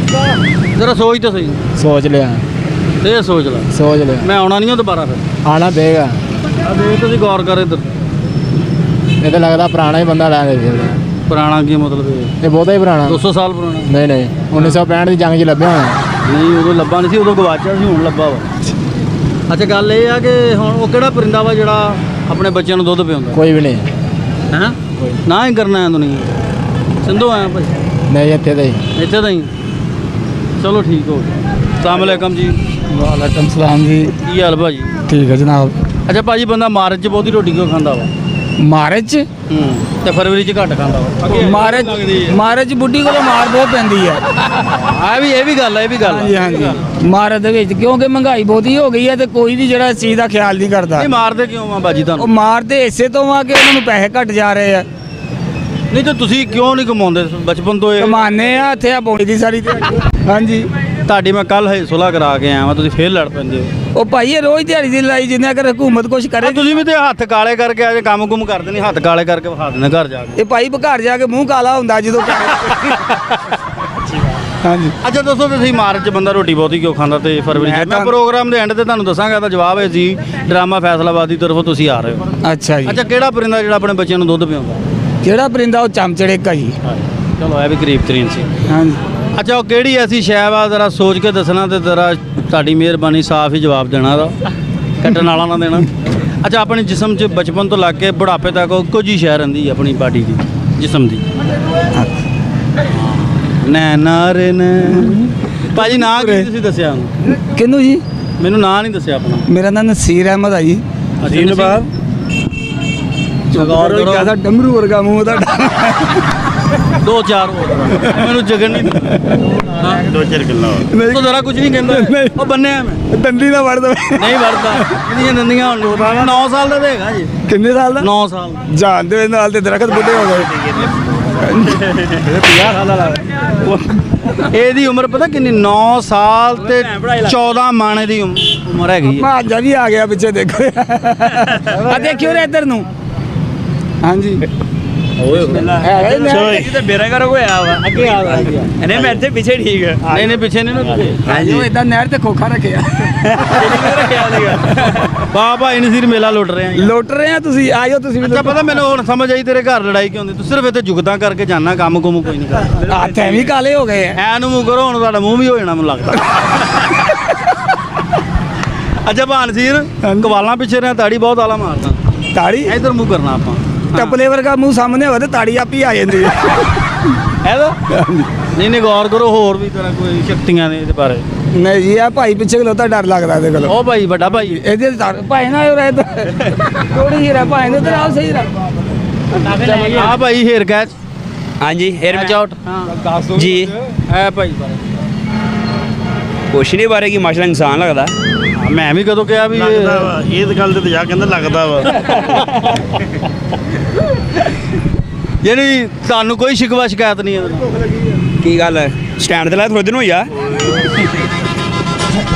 [SPEAKER 1] ਜ਼ਰਾ ਸੋਚ ਤਾਂ ਸਹੀ
[SPEAKER 3] ਸੋਚ ਲਿਆ
[SPEAKER 1] ਇਹ ਸੋਚ ਲੈ
[SPEAKER 3] ਸੋਚ ਲਿਆ
[SPEAKER 1] ਮੈਂ ਆਉਣਾ ਨਹੀਂ ਉਹ ਦੁਬਾਰਾ ਫਿਰ
[SPEAKER 3] ਆਣਾ ਪਏਗਾ
[SPEAKER 1] ਆ ਦੇਖ ਤੁਸੀਂ ਗੌਰ ਕਰ ਇੱਧਰ
[SPEAKER 3] ਇਹ ਤਾਂ ਲੱਗਦਾ ਪੁਰਾਣਾ ਹੀ ਬੰਦਾ ਲੈਂਦੇ ਫਿਰਦਾ
[SPEAKER 1] ਪੁਰਾਣਾ ਕੀ ਮਤਲਬ ਇਹ
[SPEAKER 3] ਇਹ ਬਹੁਤਾ ਹੀ ਪੁਰਾਣਾ
[SPEAKER 1] 200 ਸਾਲ ਪੁਰਾਣਾ
[SPEAKER 3] ਨਹੀਂ ਨਹੀਂ 1965 ਦੀ ਜੰਗ 'ਚ ਲੱਭਿਆ ਹੋਣਾ
[SPEAKER 1] ਨਹੀਂ ਉਦੋਂ ਲੱਭਾ ਨਹੀਂ ਸੀ ਉਦੋਂ ਗਵਾਚਿਆ ਸੀ ਹੁਣ ਲੱਭਾ ਵਾ ਅੱਛਾ ਗੱਲ ਇਹ ਆ ਕਿ ਹੁਣ ਉਹ ਕਿਹੜਾ ਪਰਿੰਦਾ ਵਾ ਜਿਹੜਾ ਆਪਣੇ ਬੱਚਿਆਂ ਨੂੰ ਦੁੱਧ ਪਿਆਉਂਦਾ
[SPEAKER 3] ਕੋਈ ਵੀ ਨਹੀਂ
[SPEAKER 1] ਹੈ ਨਾ ਹੀ ਕਰਨਾ ਹੈ ਦੁਨੀਆ ਸਿੰਧੂ ਆਇਆ ਭਾਈ
[SPEAKER 3] ਨਹੀਂ ਇੱਥੇ ਤਾਂ ਹੀ
[SPEAKER 1] ਇੱਥੇ ਤਾਂ ਹੀ ਚਲੋ ਠੀਕ ਹੋ ਗਿਆ ਅਸਲਾਮ ਅਲੈਕਮ ਜੀ
[SPEAKER 3] ਵਾਲੇਕਮ ਸਲਾਮ ਜੀ
[SPEAKER 1] ਕੀ ਹਾਲ ਭਾਜੀ
[SPEAKER 3] ਠੀਕ ਹੈ ਜਨਾਬ
[SPEAKER 1] ਅੱਛਾ ਭਾਜੀ ਬੰਦਾ ਮਾਰਚ 'ਚ ਬਹੁਤੀ ਰੋਟੀ ਕਿਉਂ ਖਾਂਦਾ ਵਾ
[SPEAKER 3] ਮਾਰਚ
[SPEAKER 1] ਤੇ ਫਰਵਰੀ 'ਚ ਘੱਟ ਖਾਂਦਾ ਵਾ
[SPEAKER 3] ਮਾਰਚ ਬੁੱਢੀ ਕੋਲੋਂ ਮਾਰ ਬਹੁਤ ਪੈਂਦੀ ਹੈ
[SPEAKER 1] ਇਹ ਵੀ ਗੱਲ ਹੈ
[SPEAKER 3] ਹਾਂਜੀ ਹਾਂਜੀ ਮਾਰਚ ਦੇ ਵਿੱਚ ਕਿਉਂਕਿ ਮਹਿੰਗਾਈ ਬਹੁਤੀ ਹੋ ਗਈ ਹੈ ਤੇ ਕੋਈ ਵੀ ਜਿਹੜਾ ਇਸ ਚੀਜ਼ ਦਾ ਖਿਆਲ ਨਹੀਂ ਕਰਦਾ
[SPEAKER 1] ਨਹੀਂ ਮਾਰਦੇ ਕਿਉਂ ਆ ਬਾਜੀ
[SPEAKER 3] ਉਹ
[SPEAKER 1] ਤੁਹਾਨੂੰ
[SPEAKER 3] ਮਾਰਦੇ ਇਸੇ ਤੋਂ ਆ ਕਿ ਉਹਨਾਂ ਨੂੰ ਪੈਸੇ ਘਟ ਜਾ ਰਹੇ ਆ
[SPEAKER 1] ਨਹੀਂ ਤੇ ਤੁਸੀਂ ਕਿਉਂ ਨਹੀਂ ਕਮਾਉਂਦੇ ਬਚਪਨ ਤੋਂ ਇਹ
[SPEAKER 3] ਕਮਾਨੇ ਆ ਇੱਥੇ ਆ ਬੋਲੀ ਦੀ ਸਾਰੀ ਦਿਹਾੜੀ। ਹਾਂਜੀ
[SPEAKER 1] ਤੁਹਾਡੀ ਮੈਂ ਕੱਲ ਸੁਲਾਹ ਕਰਾ ਕੇ ਆਇਆ ਵਾਂ ਤੁਸੀਂ ਫੇਰ ਲੜ ਪੈਂਦੇ ਹੋ
[SPEAKER 3] ਉਹ ਭਾਈ ਇਹ ਰੋਜ਼ ਦਿਹਾੜੀ ਦੀ ਲੜਾਈ ਜਿੰਨਾ ਕਰ ਹਕੂਮਤ ਕੁਛ ਕਰੇ
[SPEAKER 1] ਤੁਸੀਂ ਵੀ ਤੇ ਹੱਥ ਕਾਲੇ ਕਰਕੇ ਆ ਜੇ ਕੰਮ ਕਰਦੇ ਨਹੀਂ ਹੱਥ ਕਾਲੇ ਕਰਕੇ ਵਿਖਾ ਦਿੰਦੇ ਘਰ ਜਾ ਕੇ
[SPEAKER 3] ਇਹ ਭਾਈ ਘਰ ਜਾ ਕੇ ਮੂੰਹ ਕਾਲਾ ਹੁੰਦਾ ਜਦੋਂ ਹਾਂਜੀ
[SPEAKER 1] ਅੱਛਾ ਦੱਸੋ ਤੁਸੀਂ ਮਾਰਚ 'ਚ ਬੰਦਾ ਰੋਟੀ ਬਹੁਤੀ ਕਿਉਂ ਖਾਂਦਾ ਤੇ ਫਰਵਰੀ 'ਚ ਮੈਂ
[SPEAKER 3] ਤੁਹਾਨੂੰ-
[SPEAKER 1] ਪ੍ਰੋਗਰਾਮ ਦੇ ਐਂਡ ਤੇ ਤੁਹਾਨੂੰ ਦੱਸਾਂਗਾ ਇਹਦਾ ਜਵਾਬ ਹੈ ਜੀ ਡਰਾਮਾ ਫੈਸਲਾਬਾਦ ਦੀ ਤਰਫੋਂ ਤੁਸੀਂ ਆ ਰਹੇ ਹੋ
[SPEAKER 3] ਅੱਛਾ ਜੀ
[SPEAKER 1] ਅੱਛਾ ਕਿਹੜਾ ਪਰਿੰਦਾ ਜਿਹੜਾ ਆਪਣੇ ਬੱਚਿਆਂ ਨੂੰ ਦੁੱਧ ਪਿਆਉਂਦਾ
[SPEAKER 3] ਕਿਹੜਾ ਪਰਿੰਦਾ ਉਹ ਚਮਚੜੇਕਾ ਜੀ
[SPEAKER 1] ਚਲੋ ਇਹ ਵੀ ਕਰੀਬ ਤਰੀਨ ਸੀ
[SPEAKER 3] ਹਾਂਜੀ
[SPEAKER 1] ਅੱਛਾ ਉਹ ਕਿਹੜੀ ਐਸੀ ਸ਼ੈ ਵਾ ਜ਼ਰਾ ਸੋਚ ਕੇ ਦੱਸਣਾ ਤੇ ਜ਼ਰਾ ਤੁਹਾਡੀ ਮਿਹਰਬਾਨੀ ਸਾਫ਼ ਹੀ ਜਵਾਬ ਦੇਣਾ ਦਾ ਕੱਟਣ ਵਾਲਾ ਨਾ ਦੇਣਾ ਅੱਛਾ ਆਪਣੇ ਜਿਸਮ 'ਚ ਬਚਪਨ ਤੋਂ ਲੱਗ ਕੇ ਬੁਢਾਪੇ ਤੱਕ ਕੁਝ ਹੀ ਸ਼ੈ ਰਹਿੰਦੀ ਹੈ ਆਪਣੀ ਬਾਡੀ ਦੀ ਜਿਸਮ ਦੀ ਨੈਣਾ ਰੇ ਨੈ ਭਾਜੀ ਨਾਂ ਕੀ ਤੁਸੀਂ ਦੱਸਿਆ ਉਹਨੂੰ?
[SPEAKER 3] ਕਿਹਨੂੰ ਜੀ
[SPEAKER 1] ਮੈਨੂੰ ਨਾਂ ਨਹੀਂ ਦੱਸਿਆ ਆਪਣਾ
[SPEAKER 3] ਮੇਰਾ ਨਾਮ ਨਸੀਰ ਅਹਿਮਦ ਆ ਜੀ
[SPEAKER 1] ਅਜੀਨ ਬਾਬ ਗੌਰ ਕਰੋ
[SPEAKER 3] ਜਿਆਦਾ ਡਮਰੂ ਵਰਗਾ ਮੂੰਹ ਤੁਹਾਡਾ
[SPEAKER 1] 2-4 ਹੋਰ ਮੈਨੂੰ ਜਗਨ ਨਹੀਂ ਹਾਂ
[SPEAKER 4] 2-4 ਕਿਲੋ
[SPEAKER 1] ਉਹ ਜ਼ਰਾ ਕੁਝ ਨਹੀਂ ਕਹਿੰਦਾ ਉਹ ਬੰਨਿਆ ਮੈਂ
[SPEAKER 3] ਦੰਦੀ ਦਾ ਵੜ ਦੋ
[SPEAKER 1] ਨਹੀਂ ਵੜਦਾ ਇਹਦੀਆਂ ਦੰਦੀਆਂ ਹੁਣ 9 ਸਾਲ ਦਾ ਤੇ ਹੈਗਾ ਜੀ
[SPEAKER 3] ਕਿੰਨੇ ਸਾਲ ਦਾ
[SPEAKER 1] 9 ਸਾਲ
[SPEAKER 3] ਜਾਣਦੇ ਹੋਏ ਨਾਲ ਤੇ ਦਰਖਤ ਬੁੱਢੇ ਹੋ ਗਏ 50 ਸਾਲ ਦਾ
[SPEAKER 1] ਇਹਦੀ ਉਮਰ ਪਤਾ ਕਿੰਨੀ 9 ਸਾਲ ਤੇ 14 ਮਾਣੇ ਦੀ ਉਮਰ ਹੈਗੀ ਹੈ
[SPEAKER 3] ਮਾਜਾ ਵੀ ਆ ਗਿਆ ਪਿੱਛੇ ਦੇਖੋ ਆ ਦੇਖਿਓ ਰੇ ਇੱਧਰ ਨੂੰ ਹਾਂਜੀ
[SPEAKER 5] ਬੇਰਾਗਰ ਹੋਇਆ ਵਾ
[SPEAKER 1] ਅੱਗੇ ਆ
[SPEAKER 5] ਇਹਨੇ ਮੇਰੇ ਤੇ ਪਿੱਛੇ ਠੀਕ ਹੈ
[SPEAKER 1] ਨਹੀਂ ਨਹੀਂ ਪਿੱਛੇ ਨਹੀਂ ਨਾ
[SPEAKER 3] ਹਾਂਜੀ ਉਹ ਇਦਾਂ ਨਹਿਰ ਤੇ ਖੋਖਾ ਰੱਖਿਆ
[SPEAKER 1] ਬਾਬਾ ਇਨਸੀਰ ਮੇਲਾ ਲੁੱਟ ਰਹੇ ਆ
[SPEAKER 3] ਲੁੱਟ ਰਹੇ ਆ ਤੁਸੀਂ ਆਇਓ ਤੁਸੀਂ ਵੀ
[SPEAKER 1] ਅੱਛਾ ਪਤਾ ਮੈਨੂੰ ਹੁਣ ਸਮਝ ਆਈ ਤੇਰੇ ਘਰ ਲੜਾਈ ਕਿਉਂ ਹੁੰਦੀ ਤੂੰ ਸਿਰਫ ਇੱਥੇ ਜੁਗਤਾਂ ਕਰਕੇ ਜਾਣਾ ਕੰਮ ਕੁਮ ਕੋਈ ਨਹੀਂ ਕਰਦਾ
[SPEAKER 3] ਹੱਥ ਐਵੇਂ ਕਾਲੇ ਹੋ ਗਏ ਆ
[SPEAKER 1] ਐ ਨੂੰ ਮੂੰਹ ਕਰੋ ਹੁਣ ਤੁਹਾਡਾ ਮੂੰਹ ਵੀ ਹੋ ਜਾਣਾ ਮੈਨੂੰ ਲੱਗਦਾ ਅੱਛਾ ਭਾਨਸੀਰ ਕਵਾਲਾਂ ਪਿੱਛੇ ਰਿਆ ਤਾੜੀ ਬਹੁਤ ਆਲਾ ਮਾਰਦਾ
[SPEAKER 3] ਤਾੜੀ
[SPEAKER 1] ਇਧਰ ਮੂੰਹ ਕਰਨਾ ਆਪਾਂ
[SPEAKER 3] ਟਪਲੇ ਵਰਗਾ ਮੂੰਹ ਸਾਹਮਣੇ ਹੋਵੇ ਤੇ ਤਾੜੀ ਆਪੀ ਆ ਜਾਂਦੀ ਹੈ
[SPEAKER 1] ਇਹਦਾ ਨਹੀਂ ਨਹੀਂ ਗੌਰ ਕਰੋ ਹੋਰ ਵੀ ਤਰ੍ਹਾਂ ਕੋਈ ਸ਼ਕਤੀਆਂ ਨੇ ਇਹਦੇ ਬਾਰੇ
[SPEAKER 3] ਨਹੀਂ ਜੀ ਆ ਭਾਈ ਪਿੱਛੇ ਖਲੋਤਾ ਡਰ ਲੱਗਦਾ ਇਹਦੇ ਕੋਲੋਂ
[SPEAKER 1] ਉਹ ਭਾਈ ਵੱਡਾ ਭਾਈ
[SPEAKER 3] ਇਹਦੇ ਭਾਈ ਨਾ ਹੋ ਰਿਹਾ ਥੋੜੀ ਜਿਹੀ ਰਹਿ ਭਾਈ ਨੇ ਤੇ ਆਪ ਸਹੀ ਰਹਿ
[SPEAKER 1] ਆ ਭਾਈ ਹੇਅਰ ਕੈਚ
[SPEAKER 5] ਹਾਂਜੀ
[SPEAKER 1] ਕੈਚ ਆਊਟ ਹਾਂ
[SPEAKER 5] ਜੀ
[SPEAKER 1] ਐ ਭਾਈ ਬਾਰੇ
[SPEAKER 5] ਕੁਛ ਨਹੀਂ ਬਾਰੇ ਕੀ ਮਾਸ਼ਾਅੱਲਾ ਇਨਸਾਨ ਲੱਗਦਾ
[SPEAKER 1] ਮੈਂ ਵੀ ਕਦੋਂ ਕਿਹਾ ਵੀ
[SPEAKER 4] ਲੱਗਦਾ ਵਾ ਇਹ ਤਾਂ ਗੱਲ ਤੇ ਜਾ ਕਹਿੰਦਾ ਲੱਗਦਾ ਵਾ
[SPEAKER 1] ਯਾਨੀ ਤੁਹਾਨੂੰ ਕੋਈ ਸ਼ਿਕਵਾ ਸ਼ਿਕਾਇਤ ਨਹੀਂ ਹੈ
[SPEAKER 5] ਕੀ ਗੱਲ ਹੈ
[SPEAKER 2] ਸਟੈਂਡ ਤੇ ਲਾਇਆ ਥੋੜੇ ਦਿਨ ਹੋਈ ਆ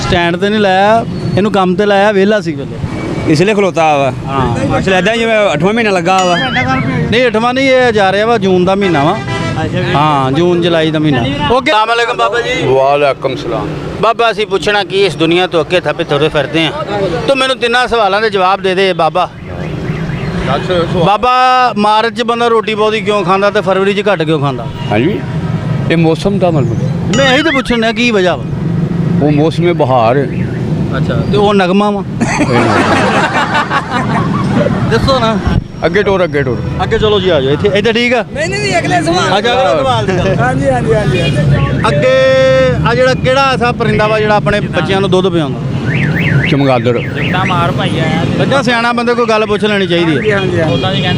[SPEAKER 1] ਸਟੈਂਡ ਤੇ ਨਹੀਂ ਲਾਇਆ, ਇਹਨੂੰ ਕੰਮ ਤੇ ਲਾਇਆ, ਵਿਹਲਾ ਸੀ ਵੇਲੇ।
[SPEAKER 2] ਇਸ ਲਈ ਖਲੋਤਾ ਵਾ ਹਾਂ ਅਸਲ ਇਦਾਂ ਜਿਵੇਂ 8ਵਾਂ ਮਹੀਨਾ ਲੱਗਾ ਵਾ
[SPEAKER 1] ਨਹੀਂ 8ਵਾਂ ਨਹੀਂ, ਇਹ ਜਾ ਰਿਹਾ ਵਾ ਜੂਨ ਦਾ ਮਹੀਨਾ ਵਾ। ਹਾਂ ਜੂਨ ਜੁਲਾਈ ਦਾ ਮਹੀਨਾ। ਓਕੇ अस्सलाम वालेकुम बाबा जी।
[SPEAKER 2] ਵਾਲੇਕਮ ਸਲਾਮ।
[SPEAKER 1] ਬਾਬਾ ਅਸੀਂ ਪੁੱਛਣਾ ਕਿ ਇਸ ਦੁਨੀਆ ਤੋਂ ਅੱਗੇ ਥੱਪੇ ਤੁਰੇ ਫਿਰਦੇ ਆ, ਤੂੰ ਮੈਨੂੰ ਤਿੰਨਾਂ ਸਵਾਲਾਂ ਦੇ ਜਵਾਬ ਦੇ ਦੇ ਬਾਬਾ। ਬਾਬਾ ਮਾਰਚ 'ਚ ਬੰਦਾ ਰੋਟੀ ਬਹੁਤੀ ਕਿਉਂ ਖਾਂਦਾ ਤੇ ਫਰਵਰੀ 'ਚ ਘੱਟ ਕਿਉਂ ਖਾਂਦਾ?
[SPEAKER 2] ਹਾਂਜੀ ਇਹ ਮੌਸਮ ਦਾ ਮਤਲਬ
[SPEAKER 1] ਮੈਂ ਇਹੀ ਤਾਂ ਪੁੱਛਣਾ ਕੀ ਵਜ੍ਹਾ ਵਾ।
[SPEAKER 2] ਉਹ ਮੌਸਮੇ ਬਹਾਰ
[SPEAKER 1] ਅੱਛਾ ਤੇ ਉਹ ਨਗਮਾ ਵਾ, ਦੱਸੋ ਨਾ।
[SPEAKER 2] ਅੱਗੇ ਟੋਰ
[SPEAKER 1] ਅੱਗੇ ਚਲੋ ਜੀ, ਆ ਜਾਓ ਇੱਥੇ ਇੱਥੇ ਠੀਕ ਆ।
[SPEAKER 5] ਨਹੀਂ ਅਗਲੇ ਸਵਾਲ
[SPEAKER 1] ਆ ਜਾ ਅਗਲੇ ਸਵਾਲ ਦੀ ਗੱਲ।
[SPEAKER 5] ਹਾਂਜੀ
[SPEAKER 1] ਅੱਗੇ ਆ ਜਿਹੜਾ ਕਿਹੜਾ ਐਸਾ ਪਰਿੰਦਾ ਵਾ ਜਿਹੜਾ ਆਪਣੇ ਬੱਚਿਆਂ ਨੂੰ ਦੁੱਧ ਪਿਆਉਂਦਾ?
[SPEAKER 2] ਚਮਗਾਦੜ
[SPEAKER 1] ਬੱਚਾ ਸਿਆਣਾ ਬੰਦੇ ਕੋਈ ਗੱਲ ਪੁੱਛ ਲੈਣੀ ਚਾਹੀਦੀ ਹੈ।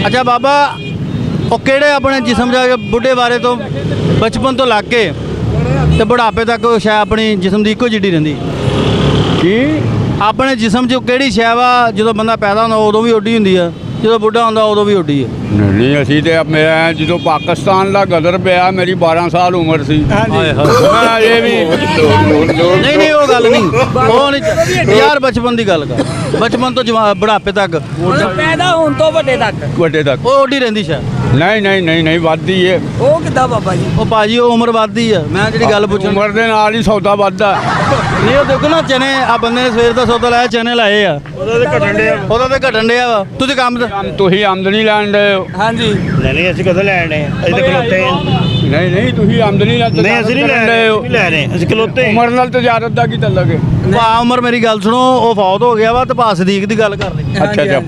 [SPEAKER 1] ਅੱਛਾ ਬਾਬਾ, ਉਹ ਕਿਹੜੇ ਆਪਣੇ ਜਿਸਮ ਜਾ ਕੇ ਬੁੱਢੇ ਬਾਰੇ ਤੋਂ ਬਚਪਨ ਤੋਂ ਲੱਗ ਕੇ ਤੇ ਬੁਢਾਪੇ ਤੱਕ ਉਹ ਸ਼ੈ ਆਪਣੀ ਜਿਸਮ ਦੀ ਇੱਕੋ ਜਿੱਡੀ ਰਹਿੰਦੀ?
[SPEAKER 2] ਕੀ
[SPEAKER 1] ਆਪਣੇ ਜਿਸਮ 'ਚ ਕਿਹੜੀ ਸ਼ੈ ਵਾ ਜਦੋਂ ਬੰਦਾ ਪੈਦਾ ਹੁੰਦਾ ਉਦੋਂ ਵੀ ਉੱਡੀ ਹੁੰਦੀ ਆ, ਜਦੋਂ ਬੁੱਢਾ ਹੁੰਦਾ ਉਦੋਂ ਵੀ ਉੱਡੀ ਹੈ?
[SPEAKER 2] ਨਹੀਂ ਅਸੀਂ ਤੇ ਮੈਂ ਜਦੋਂ ਪਾਕਿਸਤਾਨ ਦਾ ਗਦਰ ਪਿਆ ਮੇਰੀ 12 ਸਾਲ ਉਮਰ ਸੀ
[SPEAKER 1] ਹਾਏ ਹਾਏ।
[SPEAKER 2] ਮੈਂ ਇਹ ਵੀ
[SPEAKER 1] ਨਹੀਂ ਉਹ ਗੱਲ ਨਹੀਂ, ਉਹ ਨਹੀਂ ਯਾਰ, ਬਚਪਨ ਦੀ ਗੱਲ ਕਰ, ਬਚਪਨ ਤੋਂ ਬੁਢਾਪੇ ਤੱਕ
[SPEAKER 5] ਪੈਦਾ ਹੋਣ ਤੋਂ ਵੱਡੇ ਤੱਕ
[SPEAKER 2] ਵੱਡੇ ਤੱਕ
[SPEAKER 1] ਉਹ ਉੱਡੀ ਰਹਿੰਦੀ ਸ਼ੈ।
[SPEAKER 2] ਨਹੀਂ ਵੱਧਦੀ ਏ
[SPEAKER 5] ਉਹ ਕਿੱਦਾਂ ਬਾਬਾ ਜੀ?
[SPEAKER 1] ਉਹ ਭਾਜੀ ਉਹ ਉਮਰ ਵੱਧਦੀ ਆ, ਮੈਂ ਜਿਹੜੀ ਗੱਲ ਪੁੱਛਣ
[SPEAKER 2] ਉਮਰ ਦੇ ਨਾਲ ਹੀ ਸੌਦਾ ਵੱਧਦਾ।
[SPEAKER 1] ਨਹੀਂ ਉਹ ਦੇਖੋ ਨਾ, ਚਨੇ ਆ ਬੰਦੇ ਨੇ ਸਵੇਰ ਦਾ ਸੌਦਾ ਲਾਇਆ, ਚਨੇ ਲਾਏ ਆ, ਉਹਦਾ ਤੇ ਘਟਣ ਡਿਆ ਵਾ। ਤੁਸੀਂ ਕੰਮ
[SPEAKER 2] ਤੁਸੀਂ ਆਮਦਨੀ ਲੈਣ ਦੇ ਹੋ।
[SPEAKER 5] ਹਾਂਜੀ
[SPEAKER 4] ਨਹੀਂ ਅਸੀਂ ਕਦੋਂ ਲੈਣ ਦੇ ਅਸੀਂ ਤਾਂ ਖਲੋਤੇ ਆ।
[SPEAKER 2] ਨਹੀਂ ਤੁਸੀਂ ਆਮਦਨੀ ਲੈਣ
[SPEAKER 4] ਨਹੀਂ ਅਸੀਂ ਨਹੀਂ ਲੈ ਰਹੇ ਅਸੀਂ ਖਲੋਤੇ ਆ।
[SPEAKER 2] ਉਮਰ ਨਾਲ ਤਜਾਰਤ ਦਾ ਕੀ ਤਲਕ ਹੈ?
[SPEAKER 1] ਭਾ ਉਮਰ ਮੇਰੀ ਗੱਲ ਸੁਣੋ, ਉਹ ਫੌਤ ਹੋ ਗਿਆ ਵਾ ਤੇ ਭਾ ਸਦੀਕ ਦੀ ਗੱਲ ਕਰ ਲਈ।
[SPEAKER 2] ਅੱਛਾ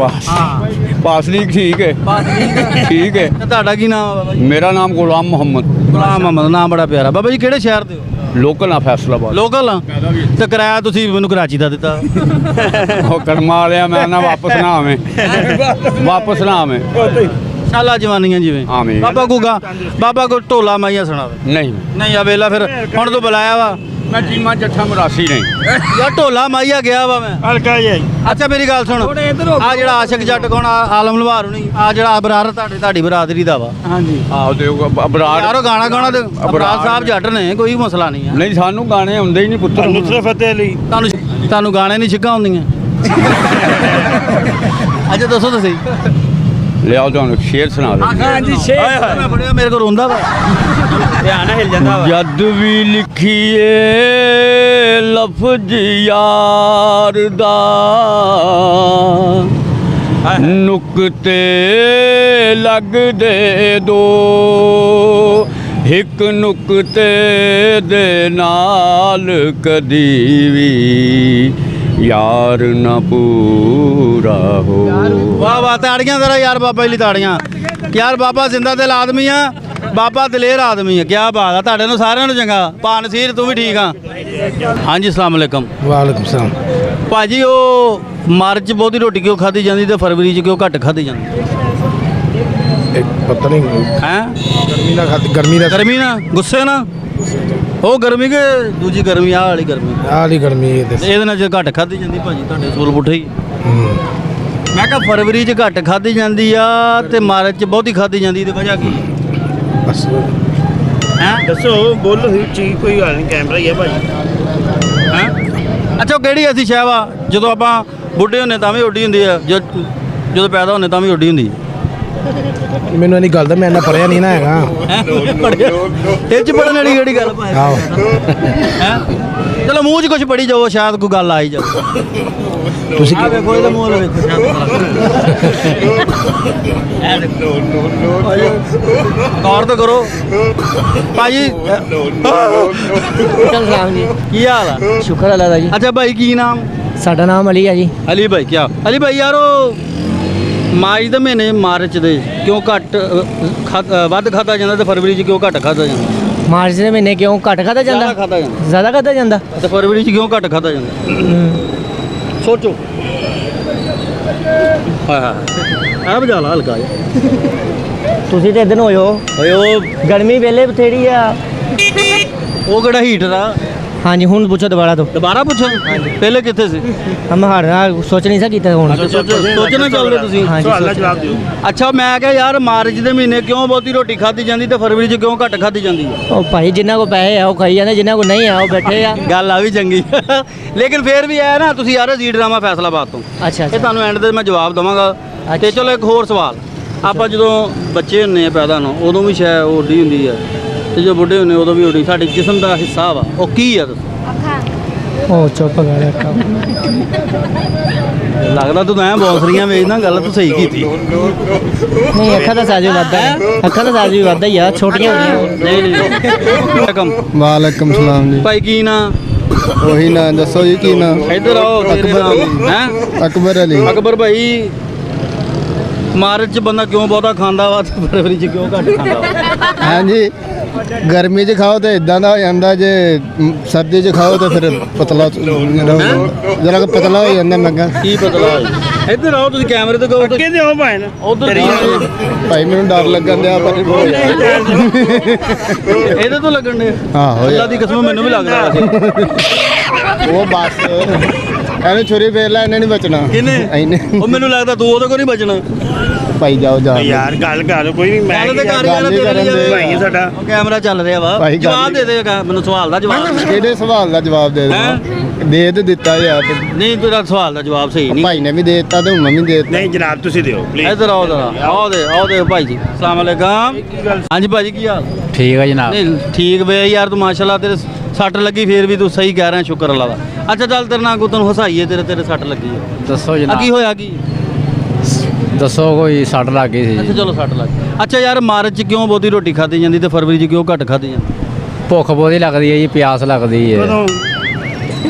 [SPEAKER 2] ਪਾਸਲੀਕ ਠੀਕ ਹੈ ਠੀਕ ਹੈ।
[SPEAKER 1] ਤੇ ਤੁਹਾਡਾ ਕੀ ਨਾਮ ਆ ਬਾਬਾ ਜੀ?
[SPEAKER 2] ਮੇਰਾ ਨਾਮ ਗੁਲਾਮ ਮੁਹੰਮਦ,
[SPEAKER 1] ਗੁਲਾਮ ਮੁਹੰਮਦ, ਨਾਮ ਬੜਾ ਪਿਆਰਾ। ਬਾਬਾ ਜੀ ਕਿਹੜੇ ਸ਼ਹਿਰ ਦੇ ਹੋ?
[SPEAKER 2] ਲੋਕਲ ਆ ਫੈਸਲਾਬਾਦ।
[SPEAKER 1] ਲੋਕਲ ਆ ਤੇ ਕਿਰਾਇਆ ਤੁਸੀਂ ਮੈਨੂੰ ਕਰਾਚੀ ਦਾ ਦਿੱਤਾ।
[SPEAKER 2] ਉਹ ਕਰਮਾ ਵਾਲਿਆ ਮੈਂ ਨਾ ਵਾਪਸ ਨਾ ਆਵੇਂ
[SPEAKER 1] ਸਾਲਾ ਜਵਾਨੀਆਂ ਜਿਵੇਂ।
[SPEAKER 2] ਆਮੀਨ।
[SPEAKER 1] ਬਾਬਾ ਕੋ ਢੋਲਾ ਮਾਈਆ ਸੁਣਾਵੇ।
[SPEAKER 2] ਨਹੀਂ
[SPEAKER 1] ਆ ਵੇਲਾ ਫਿਰ ਹੁਣ ਤੂੰ ਬੁਲਾਇਆ ਵਾ।
[SPEAKER 2] ਮੈਂ ਚੀਮਾ ਜੱਠਾ ਮਰਾਸੀ ਨਹੀਂ
[SPEAKER 1] ਯਾਰ ਢੋਲਾ ਮਾਈਆ ਗਿਆ ਵਾ ਮੈਂ।
[SPEAKER 4] ਹਲਕਾ ਜਿਹਾ
[SPEAKER 1] ਅੱਛਾ ਮੇਰੀ ਗੱਲ ਸੁਣ, ਆ ਜਿਹੜਾ ਆਸ਼ਿਕ ਜੱਟ ਕੋਣ ਆਲਮ ਲਵਾਰ ਹੁਣੀ, ਆ ਜਿਹੜਾ ਅਬਰਾਰ ਤੁਹਾਡੀ ਬਰਾਦਰੀ ਦਾ ਵਾ।
[SPEAKER 5] ਹਾਂਜੀ
[SPEAKER 2] ਆਹੋ ਤੇ ਅਬਰਾਰ
[SPEAKER 1] ਯਾਰੋ ਗਾਣਾ ਗਾਉਣਾ ਤੇ ਅਬਰਾਰ ਸਾਹਿਬ ਜੱਟ ਨੇ, ਕੋਈ ਮਸਲਾ ਨਹੀਂ ਆ।
[SPEAKER 2] ਨਹੀਂ ਸਾਨੂੰ ਗਾਣੇ ਆਉਂਦੇ ਹੀ ਨਹੀਂ ਪੁੱਤਰ।
[SPEAKER 4] ਨੁਸਰਤ ਫਤਿਹ ਅਲੀ
[SPEAKER 1] ਤੁਹਾਨੂੰ ਗਾਣੇ ਨਹੀਂ ਛਿੱਕਾਂ ਹੁੰਦੀਆਂ? ਅੱਛਾ ਦੱਸੋ ਤੁਸੀਂ।
[SPEAKER 2] ਲਿਆਓ ਤੁਹਾਨੂੰ ਸ਼ੇਰ ਸੁਣਾ ਦੇ।
[SPEAKER 5] ਹਾਂਜੀ
[SPEAKER 1] ਮੈਂ ਬੜਿਆ ਮੇਰੇ ਕੋਲ ਰੋਂਦਾ ਵਾ, ਧਿਆਨ ਹਿਲ ਜਾਂਦਾ ਵਾ।
[SPEAKER 2] ਜਦ ਵੀ ਲਿਖੀਏ ਲਫ਼ਜ਼ ਯਾਰ ਦਾ ਨੁਕਤੇ ਲੱਗਦੇ ਦੋ, ਇੱਕ ਨੁਕਤੇ ਦੇ ਨਾਲ ਕਦੀ ਵੀ ਯਾਰ ਨਾ ਪੂਰਾ ਹੋ।
[SPEAKER 1] ਵਾਹ ਵਾਹ, ਤਾੜੀਆਂ ਜ਼ਰਾ ਯਾਰ ਬਾਬਾ ਜੀ ਲਈ ਤਾੜੀਆਂ। ਯਾਰ ਬਾਬਾ ਜ਼ਿੰਦਾ ਦਿਲ ਆਦਮੀ ਆ, ਬਾਬਾ ਦਲੇਰ ਆਦਮੀ ਆ। ਕੀ ਬਾਤ ਆ, ਤੁਹਾਡੇ ਨੂੰ ਸਾਰਿਆਂ ਨੂੰ ਚੰਗਾ। ਪਾ ਨਸੀਰ ਤੂੰ ਵੀ ਠੀਕ ਆ? ਹਾਂਜੀ ਅਸਲਾਮ ਵਾਲੇਕਮ।
[SPEAKER 3] ਵਾਲੇਕੁਮ ਸਲਾਮ।
[SPEAKER 1] ਭਾਜੀ ਉਹ ਮਾਰਚ 'ਚ ਬਹੁਤੀ ਰੋਟੀ ਕਿਉਂ ਖਾਧੀ ਜਾਂਦੀ ਤੇ ਫਰਵਰੀ 'ਚ ਕਿਉਂ ਘੱਟ ਖਾਧੀ ਜਾਂਦੀ?
[SPEAKER 3] ਪਤਾ ਨਹੀਂ
[SPEAKER 1] ਹੈਂ?
[SPEAKER 3] ਗਰਮੀ
[SPEAKER 1] ਨਾ ਗੁੱਸੇ ਨਾ, ਉਹ ਗਰਮੀ ਕਿ ਦੂਜੀ ਗਰਮੀ, ਆਹ ਵਾਲੀ ਗਰਮੀ,
[SPEAKER 3] ਆਲੀ ਗਰਮੀ
[SPEAKER 1] ਇਹਦੇ ਨਾਲ ਜੇ ਘੱਟ ਖਾਧੀ ਜਾਂਦੀ ਭਾਜੀ ਤੁਹਾਡੇ ਸੂਲ ਪੁੱਠੇ ਹੀ। ਮੈਂ ਕਿਹਾ ਫਰਵਰੀ 'ਚ ਘੱਟ ਖਾਧੀ ਜਾਂਦੀ ਆ ਤੇ ਮਾਰਚ 'ਚ ਬਹੁਤੀ ਖਾਧੀ ਜਾਂਦੀ ਤੇ ਵਜ੍ਹਾ ਕੀ
[SPEAKER 3] ਬਸ
[SPEAKER 1] ਹੈ?
[SPEAKER 4] ਦੱਸੋ ਬੋਲੋ ਚੀਜ਼ ਕੋਈ ਗੱਲ ਨਹੀਂ, ਕੈਮਰਾ ਹੀ ਹੈ ਭਾਜੀ।
[SPEAKER 1] ਹੈਂ? ਅੱਛਾ ਉਹ ਕਿਹੜੀ ਐਸੀ ਸ਼ੈ ਵਾ ਜਦੋਂ ਆਪਾਂ ਬੁੱਢੇ ਹੁੰਨੇ ਤਾਂ ਵੀ ਉੱਡੀ ਹੁੰਦੀ ਆ, ਜਦੋਂ ਪੈਦਾ ਹੁੰਨੇ ਤਾਂ ਵੀ ਉੱਡੀ ਹੁੰਦੀ?
[SPEAKER 3] ਮੈਨੂੰ ਇਹਦੀ ਗੱਲ ਦਾ ਮੈਂ ਇੰਨਾ ਪੜਿਆ ਨਹੀਂ ਨਾ ਹੈਗਾ।
[SPEAKER 1] ਇਹ 'ਚ ਪੜਨ ਵਾਲੀ ਕਿਹੜੀ ਗੱਲ ਭਾਈ?
[SPEAKER 3] ਆਹੋ
[SPEAKER 1] ਹੈਂ? ਚਲੋ ਮੂੰਹ 'ਚ ਕੁਝ ਪੜੀ ਜਾਓ, ਸ਼ਾਇਦ ਕੋਈ ਗੱਲ ਆ ਹੀ ਜਾਵੇ।
[SPEAKER 3] ਤੁਸੀਂ
[SPEAKER 1] ਆ ਵੇਖੋ ਇਹਦਾ ਮੂੰਹ ਵੇਖੋ, ਗੌਰ ਤਾਂ ਕਰੋ ਭਾਜੀ।
[SPEAKER 5] ਚਲ ਰਾਮ ਜੀ
[SPEAKER 1] ਕੀ ਹਾਲ ਆ?
[SPEAKER 5] ਸ਼ੁਕਰ ਅੱਲਾ ਦਾ ਜੀ।
[SPEAKER 1] ਅੱਛਾ ਭਾਈ ਕੀ ਨਾਮ?
[SPEAKER 5] ਸਾਡਾ ਨਾਮ ਅਲੀ ਆ ਜੀ।
[SPEAKER 1] ਅਲੀ ਭਾਈ। ਕੀ ਅਲੀ ਭਾਈ ਯਾਰੋ ਮਾਰਚ ਦੇ ਮਹੀਨੇ ਮਾਰਚ ਦੇ ਕਿਉਂ ਘੱਟ ਵੱਧ ਖਾਧਾ ਜਾਂਦਾ ਤੇ ਫਰਵਰੀ 'ਚ ਕਿਉਂ ਘੱਟ ਖਾਧਾ ਜਾਂਦਾ?
[SPEAKER 5] ਮਾਰਚ ਦੇ ਮਹੀਨੇ ਕਿਉਂ ਘੱਟ ਖਾਧਾ
[SPEAKER 1] ਜ਼ਿਆਦਾ ਖਾਧਾ ਜਾਂਦਾ
[SPEAKER 5] ਜ਼ਿਆਦਾ ਖਾਧਾ ਜਾਂਦਾ
[SPEAKER 1] ਤੇ ਫਰਵਰੀ 'ਚ ਕਿਉਂ ਘੱਟ ਖਾਧਾ ਜਾਂਦਾ? ਸੋਚੋ। ਹਾਂ ਆ ਬਜਾ ਲਾ ਹਲਕਾ ਜਿਹਾ।
[SPEAKER 5] ਤੁਸੀਂ ਤੇ ਇਦਨ ਹੋਇਓ
[SPEAKER 1] ਓਏ ਉਹ
[SPEAKER 5] ਗਰਮੀ ਵੇਲੇ ਬਥੇੜੀ ਆ।
[SPEAKER 1] ਉਹ ਕਿਹੜਾ ਹੀਟਰ ਆ?
[SPEAKER 6] ਹਾਂਜੀ ਹੁਣ ਪੁੱਛੋ ਦੁਬਾਰਾ ਤੋਂ
[SPEAKER 1] ਦੁਬਾਰਾ ਪੁੱਛੋ ਪਹਿਲੇ ਕਿੱਥੇ ਸੀ
[SPEAKER 6] ਹਮ ਹਰ ਨਾਲ ਸੋਚ ਨਹੀਂ ਸਕੀਤਾ ਹੁਣ
[SPEAKER 1] ਸੋਚਣਾ ਚੱਲ ਰਿਹਾ ਤੁਸੀਂ
[SPEAKER 6] ਹਾਂਜੀ
[SPEAKER 4] ਸਵਾਲ ਦਾ ਜਵਾਬ ਦਿਓ।
[SPEAKER 1] ਅੱਛਾ ਮੈਂ ਕਿਹਾ ਯਾਰ ਮਾਰਚ ਦੇ ਮਹੀਨੇ ਕਿਉਂ ਬਹੁਤੀ ਰੋਟੀ ਖਾਧੀ ਜਾਂਦੀ ਤੇ ਫਰਵਰੀ 'ਚ ਕਿਉਂ ਘੱਟ ਖਾਧੀ ਜਾਂਦੀ ਹੈ
[SPEAKER 6] ਉਹ ਭਾਈ ਜਿਨ੍ਹਾਂ ਕੋ ਪੈਸੇ ਆ ਉਹ ਖਾਈ ਜਾਂਦੇ ਜਿਨ੍ਹਾਂ ਕੋ ਨਹੀਂ ਆ ਉਹ ਬੈਠੇ ਆ
[SPEAKER 1] ਗੱਲ ਆ ਵੀ ਚੰਗੀ ਲੇਕਿਨ ਫੇਰ ਵੀ ਹੈ ਨਾ ਤੁਸੀਂ ਯਾਰ ਜੀ ਡਰਾਮਾ ਫੈਸਲਾਬਾਦ ਤੋਂ
[SPEAKER 6] ਅੱਛਾ
[SPEAKER 1] ਇਹ ਤੁਹਾਨੂੰ ਐਂਡ ਤੇ ਮੈਂ ਜਵਾਬ ਦਵਾਂਗਾ ਤੇ ਚਲੋ ਇੱਕ ਹੋਰ ਸਵਾਲ ਆਪਾਂ ਜਦੋਂ ਬੱਚੇ ਹੁੰਨੇ ਆ ਪੈਦਾ ਨੂੰ ਉਦੋਂ ਵੀ ਸ਼ਾਇਦ ਓਡੀ ਹੁੰਦੀ ਆ ਤੇ ਜਦੋਂ ਬੁੱਢੇ ਹੁੰਨੇ ਉਦੋਂ ਵੀ ਓਡੀ ਸਾਡੇ ਜਿਸਮ ਦਾ ਹਿੱਸਾ ਵਾ ਉਹ ਕੀ ਆ ਦੱਸੋ
[SPEAKER 6] ਉਹ ਚੁੱਪ ਕਰ ਰਿਹਾ
[SPEAKER 1] ਲੱਗਦਾ ਤੂੰ ਐਂ ਬੌਂਸਰੀਆਂ ਵੇਚਦਾ ਗੱਲ ਤੂੰ ਸਹੀ ਕੀਤੀ
[SPEAKER 6] ਨਹੀਂ ਅੱਖਾਂ ਦਾ ਸਾਜ ਵੀ ਵੱਧਦਾ ਹੈ ਅੱਖਾਂ ਦਾ ਸਾਜ ਵੀ ਵੱਧਦਾ ਹੀ ਆ ਛੋਟੀਆਂ ਹੁੰਦੀਆਂ
[SPEAKER 1] ਨਹੀਂ ਵਾਲੇਕਮ
[SPEAKER 2] ਵਾਲੇਕਮ ਸਲਾਮ ਜੀ
[SPEAKER 1] ਭਾਈ ਕੀ ਨਾਂ
[SPEAKER 2] ਉਹੀ ਨਾ ਦੱਸੋ ਜੀ ਕੀ ਨਾ
[SPEAKER 1] ਇੱਧਰ ਆਓ ਤੇਰੇ ਨਾਮ ਹੈ
[SPEAKER 2] ਅਕਬਰ ਅਲੀ
[SPEAKER 1] ਅਕਬਰ ਭਾਈ ਮਾਰਚ 'ਚ ਬੰਦਾ ਕਿਉਂ ਬਹੁਤਾ ਖਾਂਦਾ ਵਾ ਤੇ ਫਰਵਰੀ 'ਚ ਕਿਉਂ ਘੱਟ ਖਾਂਦਾ ਵਾ
[SPEAKER 2] ਹਾਂਜੀ ਗਰਮੀ 'ਚ ਖਾਓ ਤੇ ਇਦਾਂ ਦਾ ਹੋ ਜਾਂਦਾ ਜੇ ਸਰਦੀ 'ਚ ਖਾਓ ਤੇ ਫਿਰ ਪਤਲਾ ਜਰਾ ਪਤਲਾ ਹੋ ਜਾਂਦਾ ਮੈਂ ਕਿਹਾ
[SPEAKER 1] ਕੀ ਪਤਲਾ ਹੋਇਆ ਇੱਧਰ ਆਓ ਤੁਸੀਂ ਕੈਮਰੇ ਤੇ ਕਹੋ
[SPEAKER 4] ਅੱਗੇ ਦਿਓ ਭਾਈ
[SPEAKER 1] ਉਧਰ
[SPEAKER 2] ਭਾਈ ਮੈਨੂੰ ਡਰ ਲੱਗਣ ਦਿਆ ਪਰ
[SPEAKER 1] ਇਹਦੇ ਤੋਂ ਲੱਗਣ ਦੇ
[SPEAKER 2] ਆਹੋ
[SPEAKER 1] ਅੱਲਾ ਦੀ ਕਸਮ ਮੈਨੂੰ ਵੀ ਲੱਗਦਾ ਵੈਸੇ
[SPEAKER 2] ਉਹ ਬਸ ਇਹਨੇ ਛੁਰੀ ਫੇਰ ਲੈ ਇਹਨੇ ਨਹੀਂ ਬਚਣਾ
[SPEAKER 1] ਕਿਹਨੇ
[SPEAKER 2] ਇਹਨੇ
[SPEAKER 1] ਉਹ ਮੈਨੂੰ ਲੱਗਦਾ ਤੂੰ ਉਹਦੇ ਕੋਲ ਨਹੀਂ ਬਚਣਾ
[SPEAKER 2] ਭਾਈ ਜਾਓ ਜਾ
[SPEAKER 4] ਯਾਰ ਗੱਲ ਕਰ ਕੋਈ ਨਹੀਂ ਮੈਂ
[SPEAKER 1] ਗੱਲ ਤੇ ਕਰ
[SPEAKER 2] ਗੱਲ ਹੀ ਕਰਨ ਦੇ।
[SPEAKER 4] ਭਾਈ ਸਾਡਾ
[SPEAKER 1] ਉਹ ਕੈਮਰਾ ਚੱਲ ਰਿਹਾ ਵਾ
[SPEAKER 2] ਭਾਈ ਗੱਲ
[SPEAKER 1] ਜਵਾਬ ਦੇ ਦੇਗਾ ਮੈਨੂੰ ਸਵਾਲ ਦਾ ਜਵਾਬ
[SPEAKER 2] ਕਿਹੜੇ ਸਵਾਲ ਦਾ ਜਵਾਬ ਦੇ ਦੇਣਾ ਦੇ ਤੇ ਦਿੱਤਾ ਯਾਰ
[SPEAKER 1] ਨਹੀਂ ਤੇਰਾ ਸਵਾਲ ਦਾ ਜਵਾਬ ਸਹੀ ਨਹੀਂ
[SPEAKER 2] ਭਾਈ ਨੇ ਵੀ ਦੇ ਦਿੱਤਾ ਤੇ ਮੰਮੀ ਦੇ ਦਿੱਤਾ
[SPEAKER 4] ਨਹੀਂ ਜਨਾਬ ਤੁਸੀਂ ਦਿਓ ਪਲੀਜ਼
[SPEAKER 1] ਇੱਧਰ ਆਓ ਜਰਾ ਆਓ ਦੇ ਭਾਈ ਜੀ ਅਸਲਾਮ ਅਲੈਕਮ ਹਾਂਜੀ ਭਾਜੀ ਕੀ ਹਾਲ
[SPEAKER 2] ਠੀਕ ਹੈ ਜਨਾਬ
[SPEAKER 1] ਨਹੀਂ ਠੀਕ ਵੇ ਯਾਰ ਤੂੰ ਮਾਸ਼ਾਅੱਲਾ ਤੇਰੇ ਸੱਟ ਲੱਗੀ ਫੇਰ ਵੀ ਤੂੰ ਸਹੀ ਕਹਿ ਰਿਹਾ ਸ਼ੁਕਰ ਅੱਲਾ ਦਾ ਅੱਛਾ ਚੱਲ ਤੇਰੇ ਨਾਲ ਕੋ ਤੈਨੂੰ ਹਸਾਈਏ ਤੇਰੇ ਸੱਟ ਲੱਗੀ ਹੈ
[SPEAKER 2] ਦੱਸੋ
[SPEAKER 1] ਆ ਕੀ ਹੋਇਆ ਕੀ
[SPEAKER 2] ਦੱਸੋ ਕੋਈ ਸੱਟ ਲੱਗ ਗਈ
[SPEAKER 1] ਅੱਛਾ ਚਲੋ ਸੱਟ ਲੱਗ ਅੱਛਾ ਯਾਰ ਮਾਰਚ 'ਚ ਕਿਉਂ ਬਹੁਤੀ ਰੋਟੀ ਖਾਧੀ ਜਾਂਦੀ ਤੇ ਫਰਵਰੀ 'ਚ ਕਿਉਂ ਘੱਟ ਖਾਧੀ ਜਾਂਦੀ
[SPEAKER 2] ਭੁੱਖ ਬਹੁਤੀ ਲੱਗਦੀ ਹੈ ਜੀ ਪਿਆਸ ਲੱਗਦੀ ਹੈ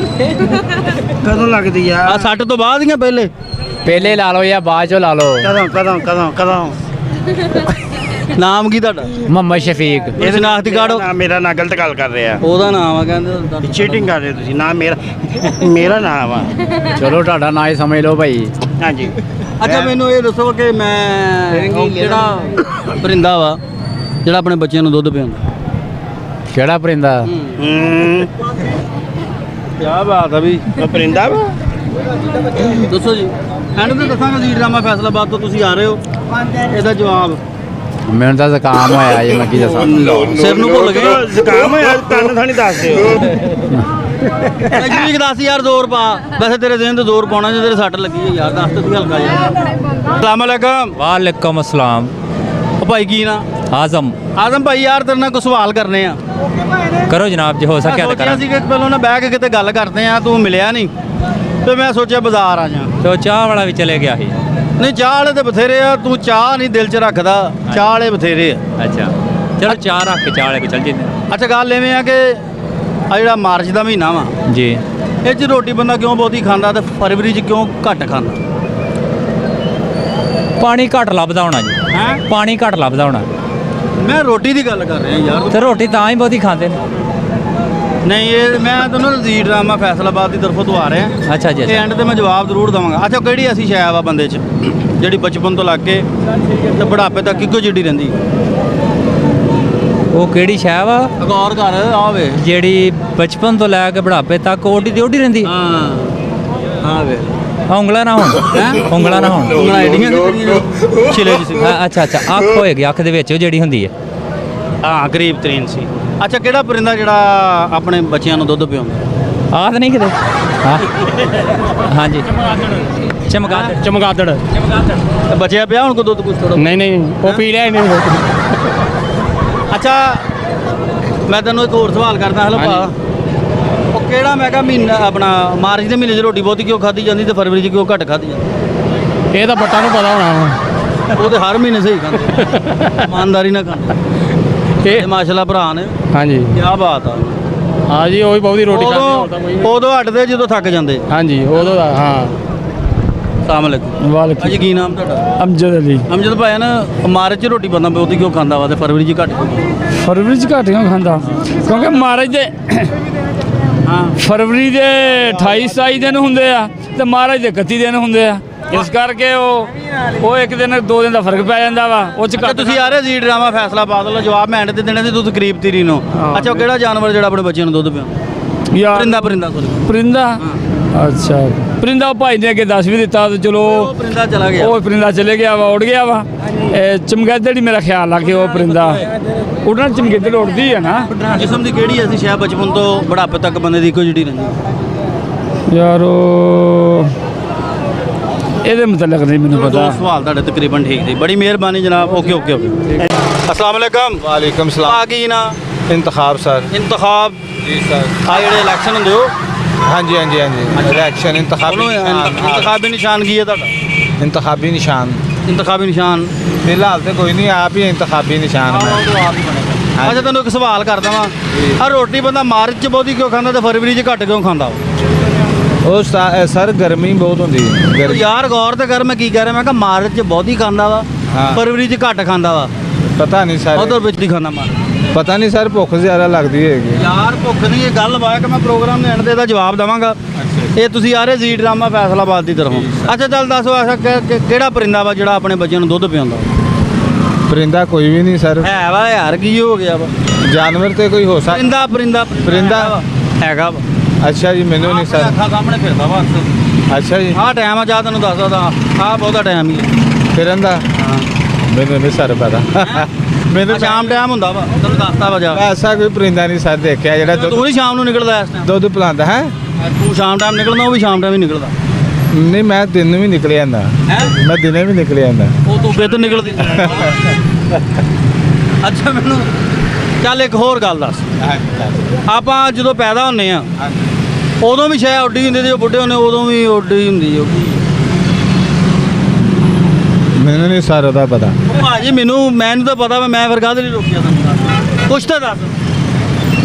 [SPEAKER 4] ਕਦੋਂ ਲੱਗਦੀ ਆ
[SPEAKER 1] ਆ ਸੱਟ ਤੋਂ ਬਾਅਦ ਹੀ ਆ ਪਹਿਲੇ
[SPEAKER 2] ਪਹਿਲੇ ਲਾ ਲਓ ਜਾਂ ਬਾਅਦ ਚੋਂ ਲਾ ਲਓ
[SPEAKER 4] ਕਦੋਂ
[SPEAKER 1] ਨਾਮ ਕੀ ਤੁਹਾਡਾ
[SPEAKER 2] ਮੁਹੰਮਦ ਸ਼ਫੀਕ
[SPEAKER 1] ਇਹ ਸ਼ਨਾਖਤੀ ਕਾਰਡ
[SPEAKER 4] ਮੇਰਾ ਨਾ ਗਲਤ ਗੱਲ ਕਰ ਰਿਹਾ
[SPEAKER 1] ਉਹਦਾ ਨਾਮ ਆ ਕਹਿੰਦੇ
[SPEAKER 4] ਚੀਟਿੰਗ ਕਰ ਰਹੇ ਤੁਸੀਂ ਨਾ ਮੇਰਾ ਨਾਮ ਆ
[SPEAKER 2] ਚਲੋ ਤੁਹਾਡਾ ਨਾਂ ਹੀ ਸਮਝ ਲਓ ਭਾਈ
[SPEAKER 4] ਹਾਂਜੀ
[SPEAKER 1] ਅੱਛਾ ਮੈਨੂੰ ਇਹ ਦੱਸੋ ਕਿ ਮੈਂ ਉਹ ਜਿਹੜਾ ਪਰਿੰਦਾ ਵਾ ਜਿਹੜਾ ਆਪਣੇ ਬੱਚਿਆਂ ਨੂੰ ਦੁੱਧ ਪਿਆਉਂਦਾ
[SPEAKER 2] ਕਿਹੜਾ ਪਰਿੰਦਾ
[SPEAKER 1] ਕੀ ਬਾਤ ਆ ਵੀ
[SPEAKER 4] ਉਹ ਪਰਿੰਦਾ ਵਾ
[SPEAKER 1] ਦੱਸੋ ਜੀ ਐਂਡ ਤੇ ਦੱਸਾਂਗਾ ਜੀ ਡਰਾਮਾ ਫੈਸਲਾਬਾਦ ਤੋਂ ਤੁਸੀਂ ਆ ਰਹੇ ਹੋ ਇਹਦਾ ਜਵਾਬ
[SPEAKER 2] ਮੈਨੂੰ ਤਾਂ ਜ਼ੁਕਾਮ ਹੋਇਆ ਜੀ ਮੈਂ ਕੀ ਦੱਸਾਂ
[SPEAKER 1] ਸਿਰ ਨੂੰ ਭੁੱਲ ਗਏ
[SPEAKER 4] ਜ਼ੁਕਾਮ ਹੋਇਆ ਕੰਨ ਥਾਣੀ ਦੱਸ ਦਿਓ
[SPEAKER 1] ਜੀ ਦੱਸ ਯਾਰ ਜ਼ੋਰ ਪਾ ਵੈਸੇ ਤੇਰੇ ਜ਼ਿਹਨ ਤੇ ਜ਼ੋਰ ਪਾਉਣਾ ਜੇ ਤੇਰੇ ਸੱਟ ਲੱਗੀ ਹੈ ਯਾਰ ਦੱਸ ਤੇ ਤੂੰ ਹਲਕਾ ਯਾਰ ਅਸਲਾਮ ਅਲੈਕਮ
[SPEAKER 7] ਵਾਲੇਕਮ ਅਸਲਾਮ
[SPEAKER 1] ਉਹ ਭਾਈ ਕੀ ਨਾ
[SPEAKER 7] ਆਜ਼ਮ
[SPEAKER 1] ਆਜ਼ਮ ਭਾਈ ਯਾਰ ਤੇਰੇ ਨਾਲ ਕੁਝ ਸਵਾਲ ਕਰਨੇ ਆ
[SPEAKER 7] ਕਰੋ ਜਨਾਬ ਜੇ ਹੋ ਸਕਿਆ ਤਾਂ
[SPEAKER 1] ਸੋਚਿਆ
[SPEAKER 7] ਕਰਾਂ
[SPEAKER 1] ਸੀ ਕਿ ਪਹਿਲਾਂ ਨਾ ਬਹਿ ਕੇ ਕਿਤੇ ਗੱਲ ਕਰਦੇ ਆ ਤੂੰ ਮਿਲਿਆ ਨਹੀਂ ਤੇ ਮੈਂ ਸੋਚਿਆ ਬਾਜ਼ਾਰ ਆ ਜਾ
[SPEAKER 7] ਤੇ ਉਹ ਚਾਹ ਵਾਲਾ ਵੀ ਚਲੇ ਗਿਆ ਸੀ
[SPEAKER 1] ਨਹੀਂ ਚਾਹ ਵਾਲੇ ਤੇ ਬਥੇਰੇ ਆ ਤੂੰ ਚਾਹ ਨਹੀਂ ਦਿਲ 'ਚ ਰੱਖਦਾ ਚਾਹ ਵਾਲੇ ਬਥੇਰੇ ਆ
[SPEAKER 7] ਅੱਛਾ ਚਲੋ ਚਾਹ ਰੱਖ ਕੇ ਚਾਹ ਵਾਲੇ ਕੋ ਚੱਲ ਜਿੰਦੇ
[SPEAKER 1] ਅੱਛਾ ਗੱਲ ਐਵੇਂ ਆ ਕਿ ਆ ਜਿਹੜਾ ਮਾਰਚ ਦਾ ਮਹੀਨਾ ਵਾ
[SPEAKER 7] ਜੀ
[SPEAKER 1] ਇਹ 'ਚ ਰੋਟੀ ਬੰਦਾ ਕਿਉਂ ਬਹੁਤੀ ਖਾਂਦਾ ਤੇ ਫਰਵਰੀ 'ਚ ਕਿਉਂ ਘੱਟ ਖਾਂਦਾ
[SPEAKER 7] ਪਾਣੀ ਘੱਟ ਲੱਭਦਾ ਹੋਣਾ ਜੀ
[SPEAKER 1] ਹੈਂ
[SPEAKER 7] ਪਾਣੀ ਘੱਟ ਲੱਭਦਾ ਹੋਣਾ
[SPEAKER 1] ਮੈਂ ਰੋਟੀ ਦੀ ਗੱਲ ਕਰ ਰਿਹਾ ਯਾਰ
[SPEAKER 7] ਤੇ ਰੋਟੀ ਤਾਂ ਹੀ ਬਹੁਤੀ ਖਾਂਦੇ ਨੇ
[SPEAKER 1] ਨਹੀਂ ਇਹ ਮੈਂ ਤੁਹਾਨੂੰ ਜੀ ਡਰਾਮਾ ਫੈਸਲਾਬਾਦ ਦੀ ਤਰਫੋਂ ਤੋਂ ਆ ਰਿਹਾ
[SPEAKER 7] ਅੱਛਾ ਜੀ
[SPEAKER 1] ਤੇ
[SPEAKER 7] ਅੱਛਾ
[SPEAKER 1] ਐਂਡ ਤੇ ਮੈਂ ਜਵਾਬ ਜ਼ਰੂਰ ਦਵਾਂਗਾ ਅੱਛਾ ਕਿਹੜੀ ਐਸੀ ਸ਼ੈ ਵਾ ਬੰਦੇ 'ਚ ਜਿਹੜੀ ਬਚਪਨ ਤੋਂ ਲੱਗ ਕੇ ਤੇ ਬੁਢਾਪੇ ਤੱਕ ਇੱਕੋ ਜਿੱਡੀ ਰਹਿੰਦੀ
[SPEAKER 7] ਉਹ ਕਿਹੜੀ ਸ਼ੈ ਵਾ
[SPEAKER 1] ਗੌਰ ਕਰ ਆਵੇ
[SPEAKER 7] ਜਿਹੜੀ ਬਚਪਨ ਤੋਂ ਲੈ ਕੇ ਬੁਢਾਪੇ ਤੱਕ ਓਡੀ ਦੀ ਓਡੀ ਰਹਿੰਦੀ
[SPEAKER 1] ਹਾਂ ਆਵੇ
[SPEAKER 7] ਉਂਗਲਾਂ ਨਾ ਹੋਣ
[SPEAKER 1] ਹੈਂ?
[SPEAKER 7] ਉਂਗਲਾਂ ਨਾ ਹੋਣ
[SPEAKER 1] ਉਂਗਲਾਂ ਐਡੀਆਂ ਛਿਲੇ ਜੀ ਸੀ
[SPEAKER 7] ਅੱਛਾ ਅੱਛਾ ਅੱਖ ਹੋਏਗੀ ਅੱਖ ਦੇ ਵਿੱਚ ਉਹ ਜਿਹੜੀ ਹੁੰਦੀ ਹੈ
[SPEAKER 1] ਹਾਂ ਕਰੀਬ ਤਰੀਨ ਸੀ ਅੱਛਾ ਕਿਹੜਾ ਪਰਿੰਦਾ ਜਿਹੜਾ ਆਪਣੇ ਬੱਚਿਆਂ ਨੂੰ ਦੁੱਧ ਪਿਆਉਂਦਾ
[SPEAKER 7] ਆਹ ਤਾਂ ਨਹੀਂ ਕਿਤੇ ਹਾਂ ਹਾਂਜੀ ਚਮਗਾਦੜ
[SPEAKER 3] ਚਮਗਾਦੜ
[SPEAKER 1] ਤੇ ਬਚਿਆ ਪਿਆ ਹੁਣ ਕੋ ਦੁੱਧ ਕੁਛ ਥੋੜਾ
[SPEAKER 3] ਨਹੀਂ ਨਹੀਂ ਉਹ ਪੀ ਲਿਆ ਇਹਨੇ
[SPEAKER 1] ਅੱਛਾ ਮੈਂ ਤੈਨੂੰ ਇੱਕ ਹੋਰ ਸਵਾਲ ਕਰਦਾ ਹਲੋ ਭਾ ਉਹ ਕਿਹੜਾ ਮੈਂ ਕਿਹਾ ਮਹੀਨਾ ਆਪਣਾ ਮਾਰਚ ਦੇ ਮਹੀਨੇ 'ਚ ਰੋਟੀ ਬਹੁਤੀ ਕਿਉਂ ਖਾਧੀ ਜਾਂਦੀ ਤੇ ਫਰਵਰੀ 'ਚ ਕਿਉਂ ਘੱਟ ਖਾਧੀ ਜਾਂਦੀ
[SPEAKER 3] ਇਹ ਤਾਂ ਬੱਟਾਂ ਨੂੰ ਪਤਾ ਹੋਣਾ ਵਾ
[SPEAKER 1] ਉਹ ਤੇ ਹਰ ਮਹੀਨੇ ਸਹੀ ਖਾਂਦੇ ਇਮਾਨਦਾਰੀ ਨਾਲ ਖਾਂਦੇ ਇਹ ਮਾਸ਼ਾਅੱਲਾ ਭਰਾ ਨੇ
[SPEAKER 3] ਹਾਂਜੀ
[SPEAKER 1] ਕੀ ਬਾਤ ਆ
[SPEAKER 3] ਹਾਂ ਜੀ ਉਹ ਵੀ ਬਹੁਤੀ ਰੋਟੀ ਖਾਂਦੇ
[SPEAKER 1] ਉਦੋਂ ਹਟਦੇ ਜਦੋਂ ਥੱਕ ਜਾਂਦੇ
[SPEAKER 3] ਹਾਂਜੀ ਉਦੋਂ ਦਾ ਹਾਂ
[SPEAKER 1] ਅਸਲਾਮ ਅਲੈਕੁਮ
[SPEAKER 3] ਵਾਲੇਕੁਮ
[SPEAKER 1] ਭਾਜੀ ਕੀ ਨਾਮ ਤੁਹਾਡਾ
[SPEAKER 3] ਅਮਜਦ ਅਲੀ
[SPEAKER 1] ਅਮਜਦ ਭਾਈ ਨਾ ਮਾਰਚ 'ਚ ਰੋਟੀ ਬੰਦਾ ਬਹੁਤੀ ਕਿਉਂ ਖਾਂਦਾ ਵਾ ਤੇ ਫਰਵਰੀ 'ਚ ਘੱਟ
[SPEAKER 3] ਫਰਵਰੀ ਚ ਘੱਟ ਕਿਉਂ ਖਾਂਦਾ ਕਿਉਂਕਿ ਮਹਾਰਾਜ ਦੇ
[SPEAKER 1] ਹਾਂ
[SPEAKER 3] ਫਰਵਰੀ ਦੇ 28 27 ਦਿਨ ਹੁੰਦੇ ਆ ਤੇ ਮਹਾਰਾਜ ਦੇ 31 ਦਿਨ ਹੁੰਦੇ ਆ ਇਸ ਕਰਕੇ ਉਹ ਇੱਕ ਦਿਨ ਦੋ ਦਿਨ ਦਾ ਫਰਕ ਪੈ ਜਾਂਦਾ ਵਾ ਉਹ ਚ
[SPEAKER 1] ਅੱਛਾ
[SPEAKER 3] ਘੱਟ
[SPEAKER 1] ਤੁਸੀਂ ਆ ਰਹੇ ਜੀ ਡਰਾਮਾ ਫੈਸਲਾ ਬਾਦਲ ਦਾ ਜਵਾਬ ਮੈਂ ਐਂਡ ਤੇ ਦੇਣਾ ਸੀ ਤੁਸੀਂ ਕਰੀਬ ਤੀਰੀ ਨੂੰ ਅੱਛਾ ਉਹ ਕਿਹੜਾ ਜਾਨਵਰ ਜਿਹੜਾ ਆਪਣੇ ਬੱਚਿਆਂ ਨੂੰ ਦੁੱਧ ਪਿਆ
[SPEAKER 8] ਯਾਰ
[SPEAKER 1] ਪਰਿੰਦਾ sorry।
[SPEAKER 8] ਪਰਿੰਦਾ ਅੱਛਾ ਪਰਿੰਦਾ ਉਹ ਭਾਈ ਨੇ ਅੱਗੇ ਦੱਸ ਵੀ ਦਿੱਤਾ ਤੇ ਚਲੋ
[SPEAKER 1] ਉਹ ਪਰਿੰਦਾ ਚਲਾ ਗਿਆ।
[SPEAKER 8] ਉਹ ਪਰਿੰਦਾ ਚਲੇ ਗਿਆ ਵਾ ਉੱਡ ਗਿਆ ਵਾ ਇਹ ਚਮਗਿੱਦੜ ਹੀ ਮੇਰਾ ਖਿਆਲ ਆ ਕਿ ਉਹ ਪਰਿੰਦਾ ਉੱਡਣਾ ਚਮਗਿੱਦੜ ਉੱਡਦੀ ਹੈ ਨਾ
[SPEAKER 1] ਜਿਸਮ ਦੀ ਕਿਹੜੀ ਐਸੀ ਸ਼ੈ ਬਚਪਨ ਤੋਂ ਬੁਢਾਪੇ ਤੱਕ ਬੰਦੇ ਦੀ ਇੱਕੋ ਜਿਹੜੀ ਰਹਿੰਦੀ?
[SPEAKER 8] ਯਾਰ ਉਹ ਇਹਦੇ ਮੁਤਲਕ ਨਹੀਂ ਮੈਨੂੰ
[SPEAKER 1] ਦੋ
[SPEAKER 8] ਪਤਾ
[SPEAKER 1] ਸਵਾਲ ਤੁਹਾਡੇ ਤਕਰੀਬਨ ਠੀਕ ਸੀ। ਬੜੀ ਮਿਹਰਬਾਨੀ ਜਨਾਬ। ਓਕੇ अस्सलाम वालेकुम।
[SPEAKER 2] वालेकुम
[SPEAKER 1] ਆ
[SPEAKER 2] सलाम।
[SPEAKER 1] ਕੀ ਨਾ
[SPEAKER 2] इंतखाब सर।
[SPEAKER 1] ਇੰਤਖਾਬ
[SPEAKER 2] जी सर।
[SPEAKER 1] ਆ ਜਿਹੜੇ ਇਲੈਕਸ਼ਨ ਹੁੰਦੇ ਹੋ
[SPEAKER 2] हाँ जी हाँ जी हाँ जी इलेक्शन इंतखाबी
[SPEAKER 1] ਉਹਨੂੰ ਇੰਤਖਾਬੀ ਨਿਸ਼ਾਨ ਕੀ ਹੈ ਤੁਹਾਡਾ?
[SPEAKER 2] इंतखाबी निशान
[SPEAKER 1] ਇੰਤਖਾਬੀ ਨਿਸ਼ਾਨ
[SPEAKER 2] फिलहाल तो कोई नहीं आप ही इंतखाबी निशान में।
[SPEAKER 1] ਅੱਛਾ ਤੈਨੂੰ ਇੱਕ ਸਵਾਲ ਕਰਦਾ ਵਾਂ ਆ ਰੋਟੀ ਬੰਦਾ ਮਾਰਚ ਚ ਬਹੁਤੀ ਕਿਉਂ ਖਾਂਦਾ ਤੇ ਫਰਵਰੀ ਚ ਘੱਟ ਕਿਉਂ ਖਾਂਦਾ?
[SPEAKER 2] ਉਹ ਸਰ ਗਰਮੀ ਬਹੁਤ ਹੁੰਦੀ ਹੈ
[SPEAKER 1] ਯਾਰ ਗੌਰ ਤੇ ਕਰ ਮੈਂ ਕੀ ਕਹਿ ਰਿਹਾ ਮੈਂ ਕਿਹਾ ਮਾਰਚ ਚ ਬਹੁਤੀ ਖਾਂਦਾ ਵਾ
[SPEAKER 2] ਹਾਂ।
[SPEAKER 1] ਫਰਵਰੀ ਚ ਘੱਟ ਖਾਂਦਾ ਵਾ
[SPEAKER 2] ਪਤਾ ਨਹੀਂ ਸਰ
[SPEAKER 1] ਉਧਰ ਵਿੱਚ ਨਹੀਂ ਖਾਂਦਾ ਮਾਰਚ।
[SPEAKER 2] ਪਤਾ ਨਹੀਂ ਸਰ ਭੁੱਖ ਜ਼ਿਆਦਾ ਲੱਗਦੀ ਹੈਗੀ।
[SPEAKER 1] ਯਾਰ ਭੁੱਖ ਨਹੀਂ ਇਹ ਗੱਲ ਵਾ ਕਿ ਮੈਂ ਪ੍ਰੋਗਰਾਮ ਦੇ ਐਂਡ ਤੇ ਇਹਦਾ ਜਵਾਬ ਦਵਾਂਗਾ। ਇਹ ਤੁਸੀਂ ਆ ਰਹੇ ਜੀ ਡਰਾਮਾ ਫੈਸਲਾਬਾਦ ਦੀ ਤਰਫੋਂ। ਅੱਛਾ ਚੱਲ ਦੱਸੋ ਐਸਾ ਕਿਹੜਾ ਪਰਿੰਦਾ ਵਾ ਜਿਹੜਾ ਆਪਣੇ ਬੱਚਿਆਂ ਨੂੰ ਦੁੱਧ ਪਿਆਉਂਦਾ?
[SPEAKER 2] ਪਰਿੰਦਾ ਕੋਈ ਵੀ ਨਹੀਂ ਸਰ।
[SPEAKER 1] ਹੈ ਵਾ ਯਾਰ ਕੀ ਹੋ ਗਿਆ ਵਾ?
[SPEAKER 2] ਜਾਨਵਰ ਤੇ ਕੋਈ ਹੋ ਸਕਦਾ।
[SPEAKER 1] ਪਰਿੰਦਾ ਹੈਗਾ ਵਾ।
[SPEAKER 2] ਅੱਛਾ ਜੀ ਮੈਨੂੰ ਨਹੀਂ ਸਰ।
[SPEAKER 1] ਅੱਖਾਂ ਸਾਹਮਣੇ ਫਿਰਦਾ ਵਾ ਅਕਸਰ।
[SPEAKER 2] ਅੱਛਾ ਜੀ
[SPEAKER 1] ਆਹ ਟਾਈਮ ਆ ਜਾ ਤੈਨੂੰ ਦੱਸਦਾ ਤਾਂ ਆਹ ਬਹੁਤਾ ਟਾਈਮ ਹੀ ਹੈ।
[SPEAKER 2] ਫਿਰਨ ਦਾ
[SPEAKER 1] ਹਾਂ
[SPEAKER 2] ਮੈਨੂੰ ਨਹੀਂ ਸਰ ਪਤਾ ਮੈਨੂੰ
[SPEAKER 1] ਸ਼ਾਮ ਟਾਈਮ ਹੁੰਦਾ ਵਾ ਤੈਨੂੰ ਦੱਸਦਾ ਵਾ ਜਾ।
[SPEAKER 2] ਐਸਾ ਕੋਈ ਪਰਿੰਦਾ ਨਹੀਂ ਸਰ ਦੇਖਿਆ ਜਿਹੜਾ
[SPEAKER 1] ਤੂੰ ਨਹੀਂ ਸ਼ਾਮ ਨੂੰ ਨਿਕਲਦਾ ਇਸ ਟਾਈਮ?
[SPEAKER 2] ਦੁੱਧ ਪਿਲਾਉਂਦਾ ਹੈ।
[SPEAKER 1] ਤੂੰ ਸ਼ਾਮ ਟਾਈਮ ਨਿਕਲਦਾ ਉਹ ਵੀ ਸ਼ਾਮ ਟਾਈਮ ਹੀ ਨਿਕਲਦਾ
[SPEAKER 2] ਨਹੀਂ ਮੈਂ ਦਿਨ ਨੂੰ ਵੀ ਨਿਕਲ ਜਾਂਦਾ।
[SPEAKER 1] ਹੈ?
[SPEAKER 2] ਮੈਂ ਦਿਨੇ ਵੀ ਨਿਕਲ ਜਾਂਦਾ।
[SPEAKER 1] ਉਹ ਤੂੰ ਬਿੱਤ ਨਿਕਲਦੀ। ਅੱਛਾ ਮੈਨੂੰ ਚੱਲ ਇੱਕ ਹੋਰ ਗੱਲ ਦੱਸ। ਆਪਾਂ ਜਦੋਂ ਪੈਦਾ ਹੁੰਨੇ ਆ ਉਦੋਂ ਵੀ ਸ਼ਾਇਦ ਉੱਡੀ ਹੁੰਦੀ ਜਦੋਂ ਬੁੱਢੇ ਹੁੰਦੇ ਉਦੋਂ ਵੀ ਉੱਡੀ ਹੁੰਦੀ ਉਹ ਕੀ?
[SPEAKER 2] ਮੈਨੂੰ ਨਹੀਂ ਸਰ ਉਹਦਾ ਪਤਾ।
[SPEAKER 1] ਭਾਜੀ ਮੈਨੂੰ ਤਾਂ ਪਤਾ ਮੈਂ ਫਿਰ ਕਾਹਦੇ ਲਈ ਰੋਕਿਆ ਤੁਹਾਨੂੰ? ਕੁਛ ਤਾਂ ਦੱਸ।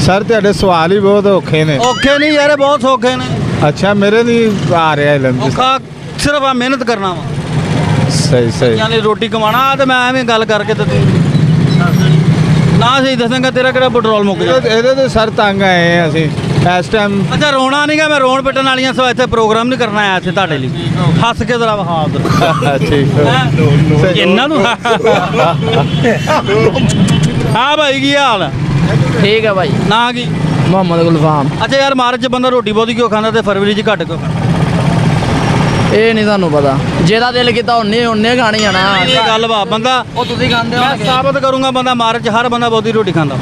[SPEAKER 2] ਸਰ ਤੁਹਾਡੇ ਸਵਾਲ ਹੀ ਬਹੁਤ ਔਖੇ ਨੇ।
[SPEAKER 1] ਔਖੇ ਨਹੀਂ ਯਾਰ ਇਹ ਬਹੁਤ ਸੌਖੇ ਨੇ।
[SPEAKER 2] ਅੱਛਾ ਮੇਰੇ ਨਹੀਂ ਆ ਰਿਹਾ ਇਲਮ ਚ।
[SPEAKER 1] ਔਖਾ ਸਿਰਫ ਆ ਮਿਹਨਤ ਕਰਨਾ ਵਾ।
[SPEAKER 2] ਸਹੀ ਸਹੀ
[SPEAKER 1] ਯਾਨੀ ਰੋਟੀ ਕਮਾਣਾ ਤੇ ਮੈਂ ਐਵੇਂ ਗੱਲ ਕਰਕੇ ਤੇ ਤੂੰ ਦੱਸ ਦੇਣੀ। ਨਾ ਸਹੀ ਦੱਸਾਂਗਾ ਤੇਰਾ ਕਿਹੜਾ ਪੈਟਰੋਲ ਮੁੱਕ ਗਿਆ।
[SPEAKER 2] ਇਹਦੇ ਤੇ ਸਰ ਤੰਗ ਆਏ ਆ ਅਸੀਂ ਇਸ ਟਾਈਮ।
[SPEAKER 1] ਅੱਛਾ ਰੋਣਾ ਨਹੀਂਗਾ ਮੈਂ ਰੋਣ ਪਿੱਟਣ ਵਾਲੀਆਂ ਸੋ ਇੱਥੇ ਪ੍ਰੋਗਰਾਮ ਨਹੀਂ ਕਰਨਾ ਆਇਆ ਇੱਥੇ ਤੁਹਾਡੇ ਲਈ। ਹੱਸ ਕੇ ਜ਼ਰਾ ਵਿਖਾ ਉਧਰ।
[SPEAKER 2] ਠੀਕ
[SPEAKER 1] ਇਹਨਾਂ ਨੂੰ ਹਾਂ ਭਾਈ ਕੀ ਹਾਲ ਹੈ?
[SPEAKER 6] ਠੀਕ ਹੈ ਭਾਈ।
[SPEAKER 1] ਨਾ ਕੀ?
[SPEAKER 6] ਮੁਹੰਮਦ ਗੁਲਫਾਮ।
[SPEAKER 1] ਅੱਛਾ ਯਾਰ ਮਾਰਚ ਚ ਬੰਦਾ ਰੋਟੀ ਬਹੁਤੀ ਕਿਉਂ ਖਾਂਦਾ ਤੇ ਫਰਵਰੀ ਚ ਘੱਟ ਕਿਉਂ ਖਾਂਦਾ?
[SPEAKER 6] ਇਹ ਨਹੀਂ ਤੁਹਾਨੂੰ ਪਤਾ ਜਿਹਦਾ ਦਿਲ ਕੀਤਾ ਉਹਨੇ ਖਾਣੀ ਆ ਨਾ।
[SPEAKER 1] ਇਹ ਗੱਲ ਵਾ ਬੰਦਾ
[SPEAKER 6] ਉਹ ਤੁਸੀਂ ਖਾਂਦੇ
[SPEAKER 1] ਮੈਂ ਸਾਬਤ ਕਰੂੰਗਾ ਬੰਦਾ ਮਾਰਚ ਚ ਹਰ ਬੰਦਾ ਬਹੁਤੀ ਰੋਟੀ ਖਾਂਦਾ।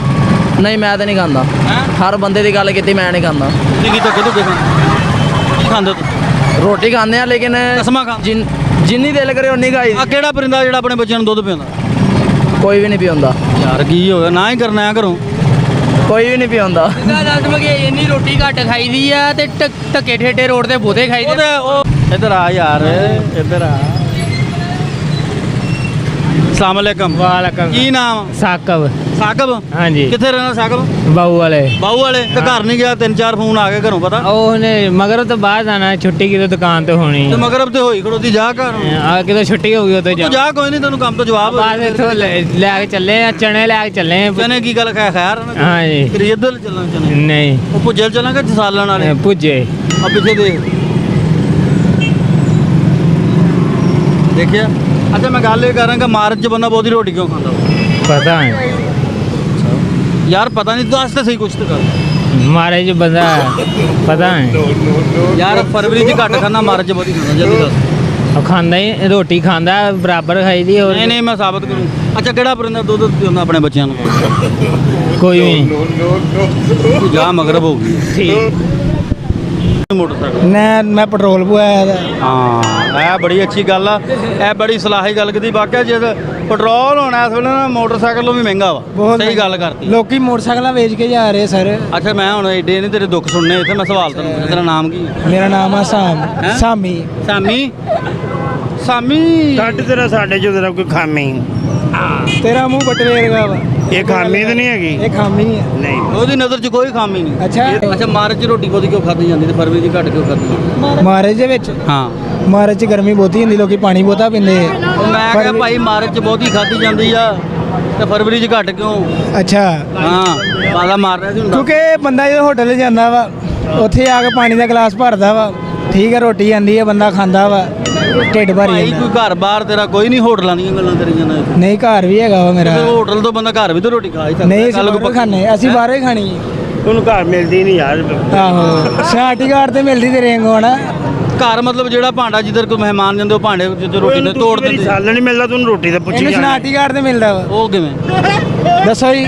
[SPEAKER 6] ਨਹੀਂ ਮੈਂ ਤਾਂ ਨਹੀਂ ਖਾਂਦਾ।
[SPEAKER 1] ਹੈਂ?
[SPEAKER 6] ਹਰ ਬੰਦੇ ਦੀ ਗੱਲ ਕੀਤੀ ਮੈਂ ਨਹੀਂ ਖਾਂਦਾ।
[SPEAKER 1] ਤੁਸੀਂ ਕੀ ਧੱਕੇ ਧੁੱਕੇ ਖਾਂਦੇ? ਕੀ ਖਾਂਦੇ ਹੋ ਤੁਸੀਂ?
[SPEAKER 6] ਰੋਟੀ ਖਾਂਦੇ ਆ ਲੇਕਿਨ
[SPEAKER 1] ਕਸਮਾਂ ਖਾ।
[SPEAKER 6] ਜਿੰਨੀ ਦਿਲ ਕਰੇ ਉਨੀ ਖਾਈ।
[SPEAKER 1] ਆ ਕਿਹੜਾ ਪਰਿੰਦਾ ਜਿਹੜਾ ਆਪਣੇ ਬੱਚਿਆਂ ਨੂੰ ਦੁੱਧ ਪਿਆਉਂਦਾ?
[SPEAKER 6] ਕੋਈ ਵੀ ਨਹੀਂ ਪੀਉਂਦਾ।
[SPEAKER 1] ਯਾਰ ਕੀ ਹੋ ਗਿਆ ਨਾ ਹੀ ਕਰਨਾ ਆ ਘਰੋਂ।
[SPEAKER 6] ਕੋਈ ਵੀ ਨਹੀਂ ਪੀਉਂਦਾ।
[SPEAKER 9] ਇੰਨੀ ਰੋਟੀ ਘੱਟ ਖਾਈਦੀ ਆ ਤੇ ਧੱਕੇ ਠੇਡੇ ਰੋਡ ਤੇ ਬੋਤੇ ਖਾਈਦੇ।
[SPEAKER 1] ਉਹ ਇੱਧਰ ਆ ਯਾਰ ਇੱਧਰ ਆ। ਅਸਲਾਮ ਵਾਲੇਕਮ।
[SPEAKER 3] ਵਾਲੇਕਮ
[SPEAKER 1] ਕੀ ਨਾਮ?
[SPEAKER 3] ਸਾਕਬ।
[SPEAKER 1] ਸਾਕਬ?
[SPEAKER 3] ਹਾਂਜੀ
[SPEAKER 1] ਕਿੱਥੇ ਰਹਿਣਾ ਸਾਕਬ?
[SPEAKER 3] ਬਾਊ ਵਾਲੇ।
[SPEAKER 1] ਬਾਹੂ ਵਾਲੇ ਤੇ ਘਰ ਨਹੀਂ ਗਿਆ 3-4 ਫੋਨ ਆ ਗਏ ਘਰੋਂ ਪਤਾ?
[SPEAKER 3] ਉਹਨੇ ਮਗਰ ਤੋਂ ਬਾਅਦ ਆਣਾ ਛੁੱਟੀ ਕਿਤੇ ਦੁਕਾਨ ਤੇ ਹੋਣੀ
[SPEAKER 1] ਤੇ ਮਗਰਬ ਤੇ ਹੋਈ ਖੜੋਦੀ ਜਾ ਘਰ।
[SPEAKER 3] ਆ ਕਿਤੇ ਛੁੱਟੀ ਹੋ ਗਈ ਉਤੇ
[SPEAKER 1] ਤੂੰ ਜਾ ਕੋਈ ਨਹੀਂ ਤੈਨੂੰ ਕੰਮ ਤੋਂ ਜਵਾਬ
[SPEAKER 3] ਬਾਅਦ ਇੱਥੋਂ ਲੈ ਕੇ ਚੱਲੇ ਆ ਚਣੇ ਲੈ ਕੇ ਚੱਲੇ ਆ।
[SPEAKER 1] ਚਨੇ ਕੀ ਗੱਲ ਖੈਰ
[SPEAKER 3] ਹਾਂਜੀ
[SPEAKER 1] ਖਰੀਦਲ ਚੱਲਾਂ ਚਨੇ
[SPEAKER 3] ਨਹੀਂ
[SPEAKER 1] ਉਹ ਭੁੱਜਲ ਚੱਲਾਂਗੇ ਜਸਾਲਣ ਵਾਲੇ
[SPEAKER 3] ਪੁੱਜੇ
[SPEAKER 1] ਆ ਪਿੱਛੇ ਦੇ ਦੇਖਿਆ। ਅੱਛਾ ਮੈਂ ਗੱਲ ਇਹ ਕਰਾਂਗਾ ਮਾਰਚ ਚ ਬੰਦਾ ਬਹੁਤੀ ਰੋਟੀ ਕਿਉਂ ਖਾਂਦਾ?
[SPEAKER 3] ਪਤਾ ਹੈ
[SPEAKER 1] ਯਾਰ ਪਤਾ ਨਹੀਂ ਦੱਸ ਤਾਂ ਸਹੀ ਕੁਛ ਤਾਂ ਕਰ।
[SPEAKER 3] ਮਾਰੇ ਜੋ ਬੰਦਾ ਪਤਾ ਹੈ
[SPEAKER 1] ਯਾਰ ਫਰਵਰੀ ਚ ਘੱਟ ਖਾਂਦਾ ਮਾਰਚ ਚ ਬਹੁਤੀ ਖਾਂਦਾ ਜਲਦੀ ਦੱਸ।
[SPEAKER 3] ਉਹ ਖਾਂਦਾ ਹੀ ਰੋਟੀ ਖਾਂਦਾ ਬਰਾਬਰ ਖਾਈ ਦੀ ਹੋਰ
[SPEAKER 1] ਨਹੀਂ ਮੈਂ ਸਾਬਤ ਕਰੂੰ। ਅੱਛਾ ਕਿਹੜਾ ਪਰਿੰਦਾ ਦੁੱਧ ਪਿਆਉਂਦਾ ਆਪਣੇ ਬੱਚਿਆਂ ਨੂੰ?
[SPEAKER 3] ਕੋਈ ਵੀ
[SPEAKER 1] ਤੂੰ ਜਾ ਮਗਰਬ ਹੋ ਗਈ।
[SPEAKER 3] ਠੀਕ
[SPEAKER 1] ਮੋਟਰਸਾਈਕਲ
[SPEAKER 3] ਮੈਂ ਪੈਟਰੋਲ ਪਵਾਇਆ
[SPEAKER 1] ਹਾਂ ਇਹ ਬੜੀ ਅੱਛੀ ਗੱਲ ਆ। ਇਹ ਬੜੀ ਸਲਾਹੀ ਗੱਲ ਕੀਤੀ ਵਾਕਿਆ ਜੇ ਪੈਟਰੋਲ ਹੋਣਾ ਇਸ ਵੇਲੇ ਨਾ ਮੋਟਰਸਾਈਕਲ ਤੋਂ ਵੀ ਮਹਿੰਗਾ ਵਾ। ਸਹੀ ਗੱਲ ਕਰਤੀ।
[SPEAKER 3] ਲੋਕੀ ਮੋਟਰਸਾਈਕਲਾਂ ਵੇਚ ਕੇ ਜਾ ਰਹੇ ਸਰ।
[SPEAKER 1] ਅੱਛਾ ਮੈਂ ਹੁਣ ਏਡੇ ਨਹੀਂ ਤੇਰੇ ਦੁੱਖ ਸੁਣਨੇ ਇੱਥੇ ਮੈਂ ਸਵਾਲ ਤੈਨੂੰ ਤੇਰਾ ਨਾਮ ਕੀ?
[SPEAKER 3] ਮੇਰਾ ਨਾਮ ਆ
[SPEAKER 1] ਹੈਂ?
[SPEAKER 3] ਸਾਮੀ।
[SPEAKER 1] ਸਾਮੀ
[SPEAKER 4] ਕੱਢ ਤੇਰਾ ਸਾਡੇ ਚੋਂ ਤੇਰਾ ਕੋਈ ਖਾਮੀ
[SPEAKER 3] ਤੇਰਾ ਮੂੰਹ ਬਟਵੇਰਗਾ ਵਾ।
[SPEAKER 4] ਇਹ ਖਾਮੀ ਤਾਂ ਨਹੀਂ ਹੈਗੀ।
[SPEAKER 3] ਇਹ ਖਾਮੀ ਹੈ।
[SPEAKER 4] ਨਹੀਂ
[SPEAKER 1] ਉਹਦੀ ਨਜ਼ਰ 'ਚ ਕੋਈ ਖਾਮੀ ਨਹੀਂ।
[SPEAKER 3] ਅੱਛਾ
[SPEAKER 1] ਅੱਛਾ ਮਾਰਚ 'ਚ ਰੋਟੀ ਬਹੁਤੀ ਕਿਉਂ ਖਾਧੀ ਜਾਂਦੀ ਤੇ ਫਰਵਰੀ 'ਚ ਘੱਟ ਕਿਉਂ ਖਾਧੀ ਜਾਂਦੀ?
[SPEAKER 3] ਮਾਰਚ ਦੇ ਵਿੱਚ
[SPEAKER 1] ਹਾਂ
[SPEAKER 3] ਮਾਰਚ 'ਚ ਗਰਮੀ ਬਹੁਤੀ ਹੁੰਦੀ ਲੋਕੀ ਪਾਣੀ ਬਹੁਤਾ ਪੀਂਦੇ
[SPEAKER 1] ਉਹ ਮੈਂ ਕਿਹਾ ਭਾਈ ਮਾਰਚ 'ਚ ਬਹੁਤੀ ਖਾਧੀ ਜਾਂਦੀ ਆ ਤੇ ਫਰਵਰੀ 'ਚ ਘੱਟ ਕਿਉਂ?
[SPEAKER 3] ਅੱਛਾ
[SPEAKER 1] ਹਾਂ ਪਾਲਾ ਮਾਰ ਰਿਹਾ ਸੀ ਹੁਣ।
[SPEAKER 3] ਕਿਉਂਕਿ ਬੰਦਾ ਜਦੋਂ ਹੋਟਲ 'ਚ ਜਾਂਦਾ ਵਾ ਉੱਥੇ ਆ ਕੇ ਪਾਣੀ ਦਾ ਗਲਾਸ ਭਰਦਾ ਵਾ ਠੀਕ ਹੈ ਰੋਟੀ ਆਂਦੀ ਹੈ ਬੰਦਾ ਖਾਂਦਾ ਵਾ ਢਿੱਡ ਭਰ
[SPEAKER 1] ਭਾਈ
[SPEAKER 3] ਜਾਂਦਾ।
[SPEAKER 1] ਕੋਈ ਘਰ ਬਾਹਰ ਤੇਰਾ ਕੋਈ ਨਹੀਂ ਹੋਟਲਾਂ ਦੀਆਂ ਗੱਲਾਂ ਕਰੀਆਂ ਨਾ।
[SPEAKER 3] ਨਹੀਂ ਘਰ ਵੀ ਹੈਗਾ ਵਾ ਮੇਰਾ।
[SPEAKER 1] ਹੋਟਲ ਤੋਂ ਬੰਦਾ ਘਰ ਵੀ ਤਾਂ ਰੋਟੀ ਖਾ ਹੀ ਸਕਦਾ।
[SPEAKER 3] ਨਹੀਂ ਅਸੀਂ
[SPEAKER 1] ਕੱਲ੍ਹ
[SPEAKER 3] ਬਾਹਰੋਂ ਖਾਣੇ ਅਸੀਂ ਬਾਹਰੋਂ ਹੀ ਖਾਣੀ
[SPEAKER 4] ਉਹਨੂੰ ਘਰ ਮਿਲਦੀ ਨਹੀਂ ਯਾਰ।
[SPEAKER 3] ਆਹੋ ਸਨਾਟੀ ਘਾਟ ਤੇ ਮਿਲਦੀ ਤੇ ਰੇਂਗ ਹੋਣਾ।
[SPEAKER 1] ਘਰ ਮਤਲਬ ਜਿਹੜਾ ਭਾਂਡਾ ਜਿੱਧਰ ਕੋਈ ਮਹਿਮਾਨ ਜਾਂਦੇ ਉਹ ਭਾਂਡੇ ਜਿੱਧਰ ਰੋਟੀ ਦੇ ਤੋੜ ਦਿੰਦੇ,
[SPEAKER 4] ਸਾਲ ਨਹੀਂ ਮਿਲਦਾ ਤੈਨੂੰ ਰੋਟੀ ਦਾ ਪੁੱਛੀ
[SPEAKER 3] ਇਹਨੂੰ
[SPEAKER 4] ਜਾਣਾ।
[SPEAKER 3] ਸਨਾਟੀ ਘਾਟ ਤੇ ਮਿਲਦਾ ਵਾ।
[SPEAKER 1] ਉਹ ਕਿਵੇਂ?
[SPEAKER 3] ਦੱਸੋ ਜੀ।